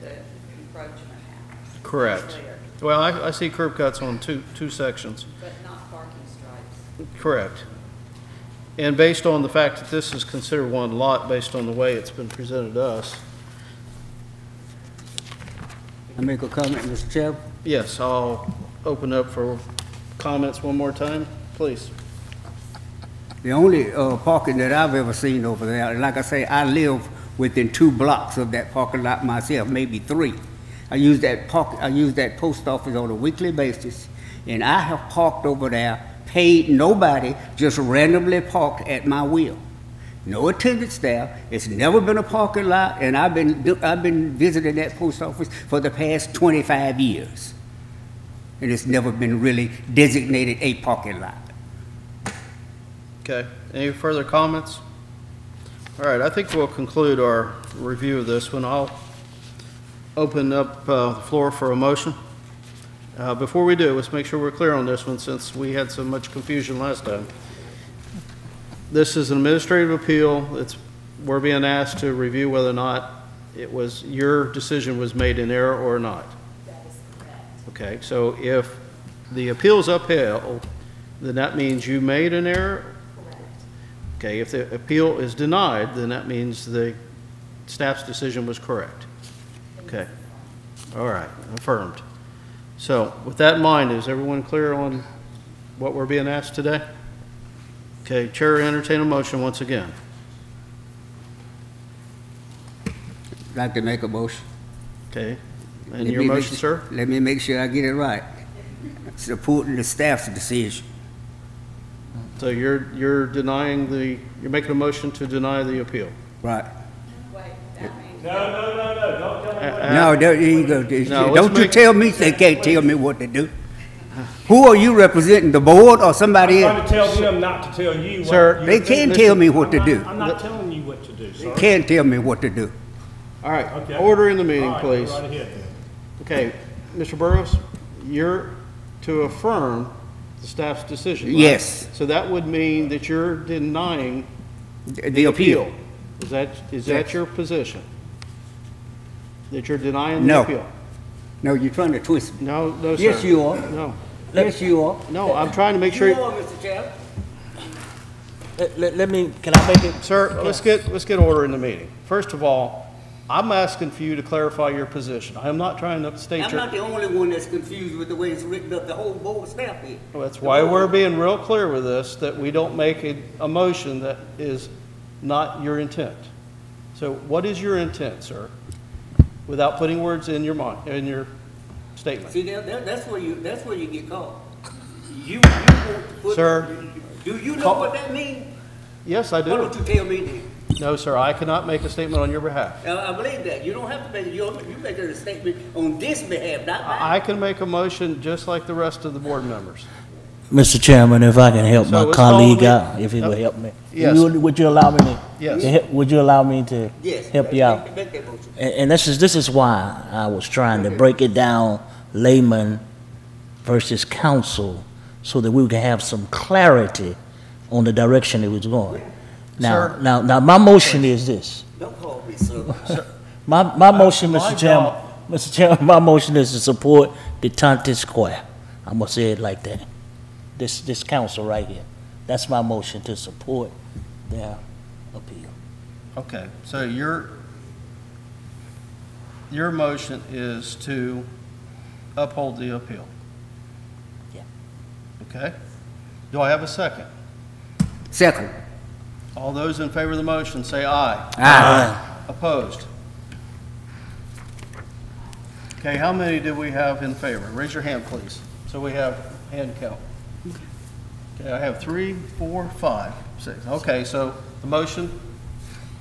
S12: the encroachment happens.
S1: Correct. Well, I see curb cuts on two sections.
S12: But not parking stripes.
S1: Correct. And based on the fact that this is considered one lot, based on the way it's been presented to us.
S15: I make a comment, Mr. Chairman?
S1: Yes, I'll open up for comments one more time, please.
S15: The only parking that I've ever seen over there, and like I say, I live within 2 blocks of that parking lot myself, maybe 3. I use that post office on a weekly basis, and I have parked over there, paid nobody, just randomly parked at my will. No attendance there. It's never been a parking lot, and I've been visiting that post office for the past 25 years. And it's never been really designated a parking lot.
S1: Okay, any further comments? All right, I think we'll conclude our review of this one. I'll open up the floor for a motion. Before we do, let's make sure we're clear on this one since we had so much confusion last time. This is an administrative appeal. We're being asked to review whether or not your decision was made in error or not.
S16: That is correct.
S1: Okay, so if the appeal is upheld, then that means you made an error?
S16: Correct.
S1: Okay, if the appeal is denied, then that means the staff's decision was correct. Okay, all right, affirmed. So with that in mind, is everyone clear on what we're being asked today? Okay, Chair, entertain a motion once again.
S15: I'd like to make a motion.
S1: Okay, and your motion, sir?
S15: Let me make sure I get it right. Supporting the staff's decision.
S1: So you're denying you're making a motion to deny the appeal?
S15: Right.
S12: Wait, that means.
S11: No, don't tell me
S15: No, there you go.
S1: No,
S15: Don't you tell me they can't tell me what to do. Who are you representing, the board or somebody
S11: I'm
S15: else?
S11: trying to tell them not to tell you.
S1: Sir,
S15: They can't tell me what to do.
S11: I'm not telling you what to do, sir.
S15: They can't tell me what to do.
S1: All right,
S11: Okay.
S1: order in the meeting,
S11: All right,
S1: please.
S11: go right ahead then.
S1: Okay, Mr. Burrows, you're to affirm the staff's decision, right?
S15: Yes.
S1: So that would mean that you're denying
S15: The appeal.
S1: Is that
S15: Yes.
S1: your position? That you're denying the
S15: No.
S1: appeal?
S15: No, you're trying to twist me.
S1: No, no, sir.
S15: Yes, you are.
S1: No.
S15: Yes, you are.
S1: No, I'm trying to make sure.
S15: You are, Mr. Chairman.
S18: Let me, can I make it?
S1: Sir, let's get order in the meeting. First of all, I'm asking for you to clarify your position. I am not trying to state
S15: I'm not the only one that's confused with the way it's written up. The whole board staff is.
S1: Well, that's why we're being real clear with this, that we don't make a motion that is not your intent. So what is your intent, sir? Without putting words in your mind, in your statement.
S15: See, that's where you get caught. You want to put.
S1: Sir.
S15: Do you know what that means?
S1: Yes, I do.
S15: Why don't you tell me then?
S1: No, sir, I cannot make a statement on your behalf.
S15: I believe that. You don't have to make it. You make a statement on this behalf, not mine.
S1: I can make a motion just like the rest of the board members.
S18: Mr. Chairman, if I can help
S1: So
S18: my
S1: it's
S18: colleague
S1: called
S18: out,
S1: the-
S18: if he would help me.
S1: Yes.
S18: Would you allow me to?
S1: Yes.
S18: Would you allow me to
S15: Yes.
S18: help you out?
S15: Make that motion.
S18: And this is why I was trying to break it down, layman versus council, so that we could have some clarity on the direction it was going. Now,
S1: Sir.
S18: now, my motion is this.
S15: Don't call
S18: me, sir. My motion,
S1: my
S18: Mr. Chairman, Mr. Chairman, my motion is to support Detente Square. I'm gonna say it like that. This council right here. That's my motion, to support their appeal.
S1: Okay, so your motion is to uphold the appeal?
S18: Yeah.
S1: Okay. Do I have a second?
S15: Second.
S1: All those in favor of the motion say aye.
S15: Aye.
S1: Opposed? Okay, how many do we have in favor? Raise your hand, please. So we have hand count. Okay, I have 3, 4, 5, 6. Okay, so the motion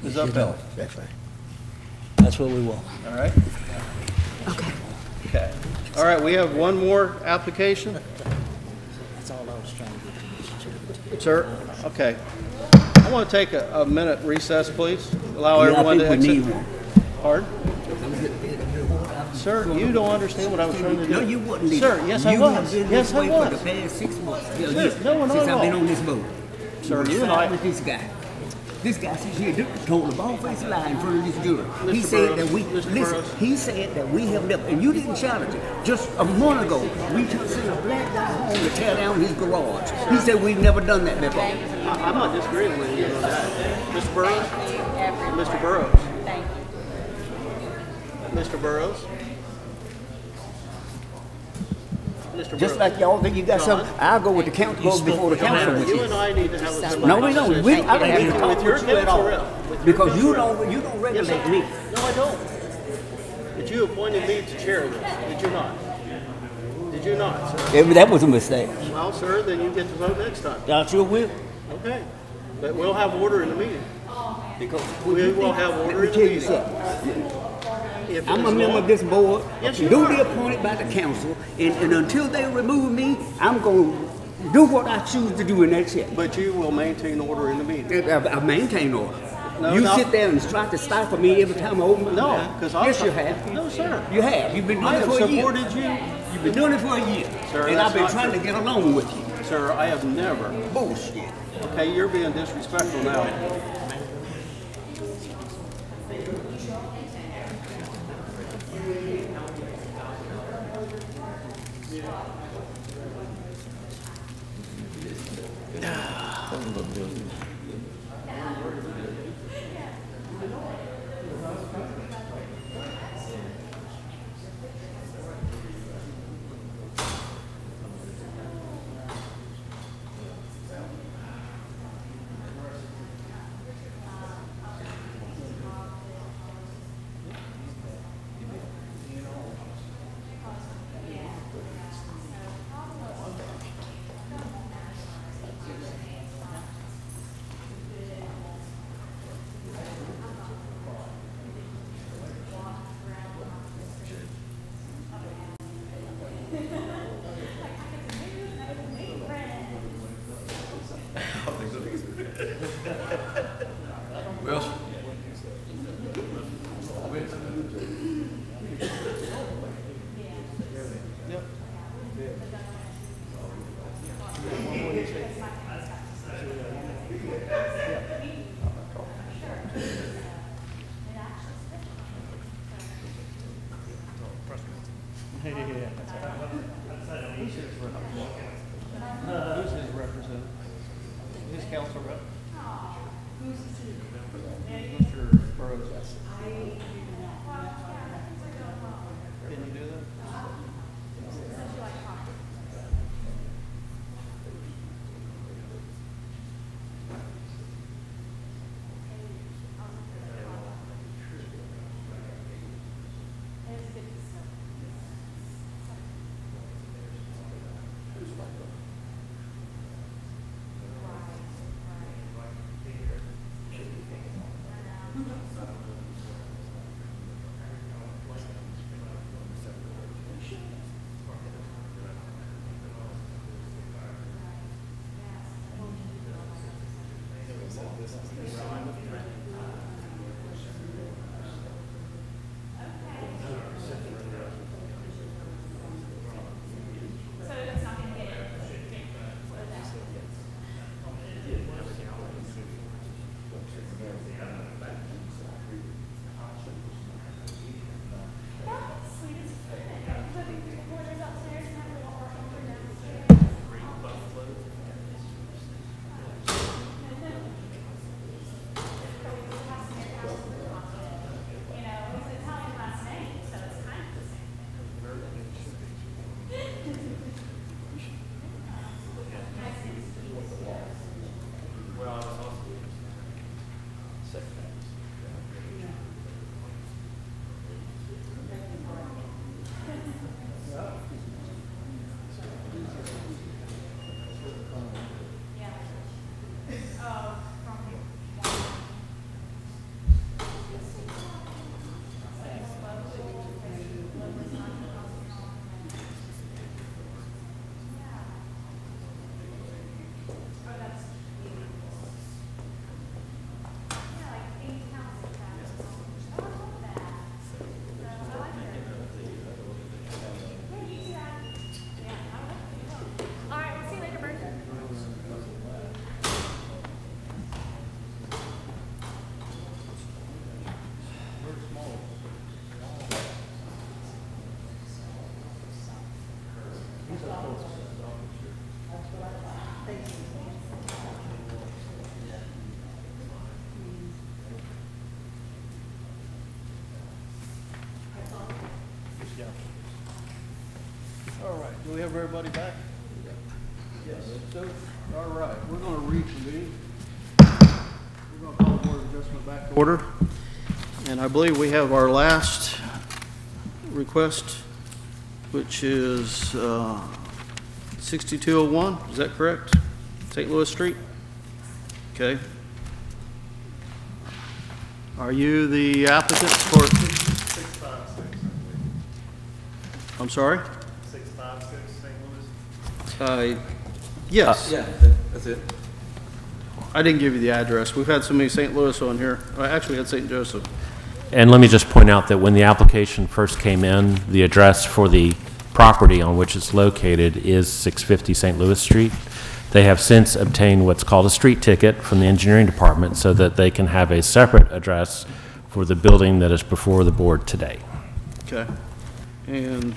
S1: is upheld.
S18: That's right. That's what we want.
S1: All right? Okay. Okay. All right, we have one more application.
S18: That's all I was trying to get to, Mr. Chairman.
S1: Sir, okay. I want to take a minute recess, please. Allow everyone to exit.
S15: We need one.
S1: Pardon? Sir, you don't understand what I was trying to do.
S15: No, you wouldn't need
S1: Sir,
S15: it.
S1: yes, I
S15: You
S1: was.
S15: have been
S1: Yes,
S15: this
S1: I
S15: way
S1: was.
S15: for the past 6 months.
S1: Sir,
S15: Yes,
S1: no, not
S15: since
S1: at
S15: I've been
S1: all.
S15: on this boat.
S1: Sir, you and
S15: side
S1: I-
S15: with this guy. This guy sits here, told a bald-faced lie in front of this jury. He
S1: Mr.
S15: said
S1: Burroughs,
S15: that we,
S1: Mr.
S15: listen,
S1: Burroughs.
S15: he said that we have never, and you didn't challenge it. Just a month ago, we just sent a black guy home to tear down his garage. He said we've never done that before.
S1: I'm not disagreeing with you on that. Mr. Burroughs? Mr. Burroughs?
S14: Thank you.
S1: Mr. Burroughs? Mr.
S15: Just
S1: Burroughs?
S15: like y'all think you got
S1: John?
S15: something, I'll go with the council, go before the council with
S1: You
S15: you.
S1: and I need to have a
S15: No, we don't. I don't need to talk
S1: With your
S15: with you at
S1: council
S15: all.
S1: rep. With your
S15: Because you
S1: council rep.
S15: don't regulate me.
S1: No, I don't. But you appointed me to chair this, did you not? Did you not, sir?
S15: That was a mistake.
S1: Well, sir, then you get to vote next time.
S15: I sure will.
S1: Okay. But we'll have order in the meeting.
S15: Because
S1: We will have order in the
S15: Let me tell you
S1: meeting.
S15: something.
S1: If
S15: I'm a
S1: there's
S15: member
S1: no-
S15: of this board,
S1: Yes, you
S15: duly
S1: are.
S15: appointed by the council, and until they remove me, I'm going to do what I choose to do in that chair.
S1: But you will maintain order in the meeting.
S15: I maintain order.
S1: No,
S15: You
S1: no.
S15: sit there and try to stifle me every time I open my
S1: No,
S15: mouth.
S1: because I...
S15: Yes, you have.
S1: No, sir.
S15: You have. You've been doing
S1: I
S15: it
S1: have
S15: for a year.
S1: supported you.
S15: You've been doing it for a year.
S1: Sir,
S15: and
S1: that's
S15: I've been
S1: not
S15: trying
S1: true.
S15: to get along with you.
S1: Sir, I have never.
S15: Bullshit.
S1: Okay, you're being disrespectful now. Who's his representative? His council rep? Mr. Burroughs. Can you do that? Do we have everybody back? Yes. So, all right, we're going to reconvene. We're going to call the Board of Adjustment back to order. And I believe we have our last request, which is 6201. Is that correct? St. Louis Street? Okay. Are you the applicant for?
S21: 656.
S1: I'm sorry?
S21: 656 St. Louis.
S1: Yes.
S21: Yeah, that's it.
S1: I didn't give you the address. We've had so many St. Louis on here. I actually had St. Joseph.
S6: And let me just point out that when the application first came in, the address for the property on which it's located is 650 St. Louis Street. They have since obtained what's called a street ticket from the engineering department so that they can have a separate address for the building that is before the board today.
S1: Okay. And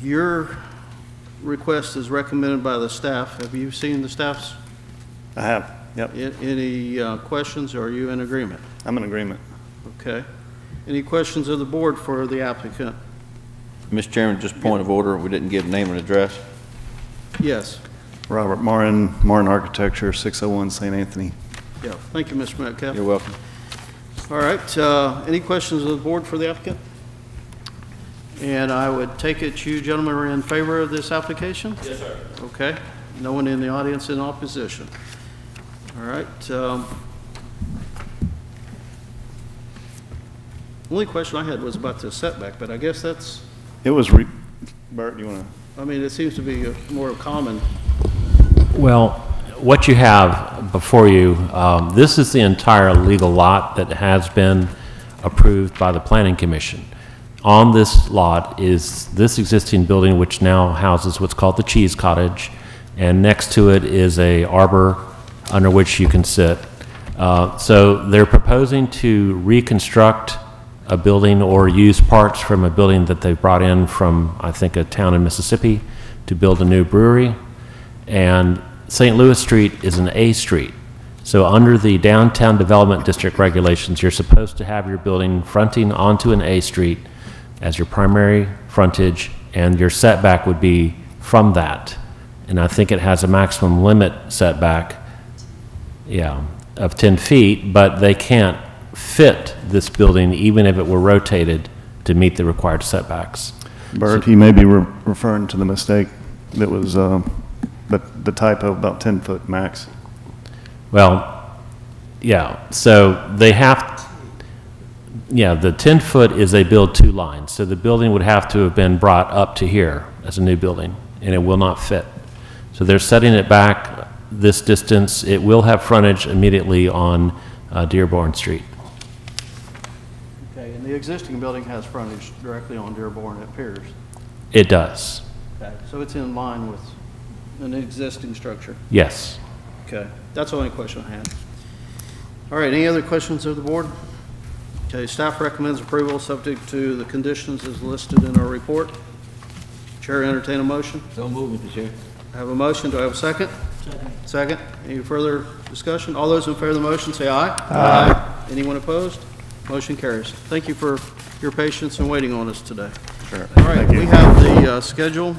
S1: your request is recommended by the staff. Have you seen the staff's?
S21: I have, yep.
S1: Any questions, or are you in agreement?
S21: I'm in agreement.
S1: Okay. Any questions of the board for the applicant?
S3: Mr. Chairman, just point of order, we didn't give name and address.
S1: Yes.
S21: Robert Martin, Martin Architecture, 601 St. Anthony.
S1: Yeah. Thank you, Mr. Metcalf.
S3: You're welcome.
S1: All right. Any questions of the board for the applicant? And I would take it you gentlemen are in favor of this application?
S21: Yes, sir.
S1: Okay. No one in the audience in opposition. All right. Only question I had was about the setback, but I guess that's,
S21: It was, Bert, you want to?
S1: I mean, it seems to be more common.
S6: Well, what you have before you, this is the entire legal lot that has been approved by the Planning Commission. On this lot is this existing building, which now houses what's called the Cheese Cottage, and next to it is a arbor under which you can sit. So they're proposing to reconstruct a building or use parts from a building that they brought in from, I think, a town in Mississippi to build a new brewery. And St. Louis Street is an A street. So under the Downtown Development District regulations, you're supposed to have your building fronting onto an A street as your primary frontage, and your setback would be from that. And I think it has a maximum limit setback, of 10 feet, but they can't fit this building even if it were rotated to meet the required setbacks.
S21: Bert, he may be referring to the mistake that was, the typo about 10-foot max.
S6: Well, yeah, so they have, the 10-foot is they build two lines. So the building would have to have been brought up to here as a new building, and it will not fit. So they're setting it back this distance. It will have frontage immediately on Dearborn Street.
S1: Okay, and the existing building has frontage directly on Dearborn, it appears.
S6: It does.
S1: Okay, so it's in line with an existing structure?
S6: Yes.
S1: Okay, that's the only question I had. All right, any other questions of the board? Okay, staff recommends approval subject to the conditions as listed in our report. Chair, entertain a motion.
S20: So moved, Mr. Chair.
S1: I have a motion. Do I have a second? Second. Any further discussion? All those in favor of the motion say aye. Aye. Anyone opposed? Motion carries. Thank you for your patience and waiting on us today.
S21: Sure.
S1: All right, we have the schedule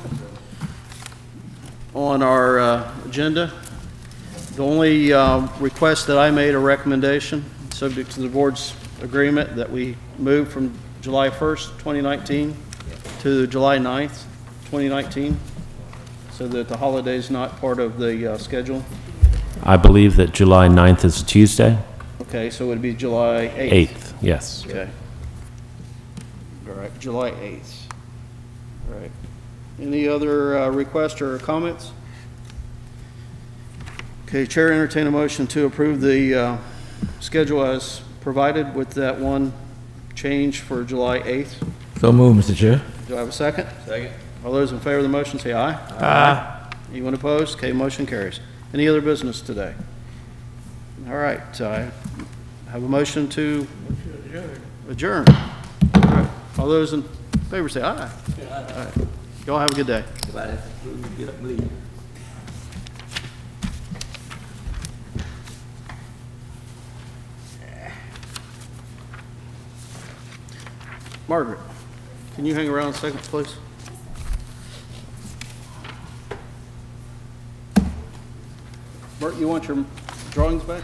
S1: on our agenda. The only request that I made, a recommendation, subject to the board's agreement, that we move from July 1st, 2019 to July 9th, 2019, so that the holiday's not part of the schedule.
S6: I believe that July 9th is Tuesday.
S1: Okay, so it would be July 8th.
S6: 8th, yes.
S1: Okay. All right, July 8th. All right. Any other requests or comments? Okay, Chair, entertain a motion to approve the schedule as provided with that one change for July 8th.
S20: So moved, Mr. Chair.
S1: Do I have a second?
S20: Second.
S1: All those in favor of the motion say aye. Aye. Anyone opposed? Okay, motion carries. Any other business today? All right, I have a motion to adjourn. All right. All those in favor say aye. All right. Y'all have a good day.
S20: Get up and leave.
S1: Margaret, can you hang around a second, please? Bert, you want your drawings back?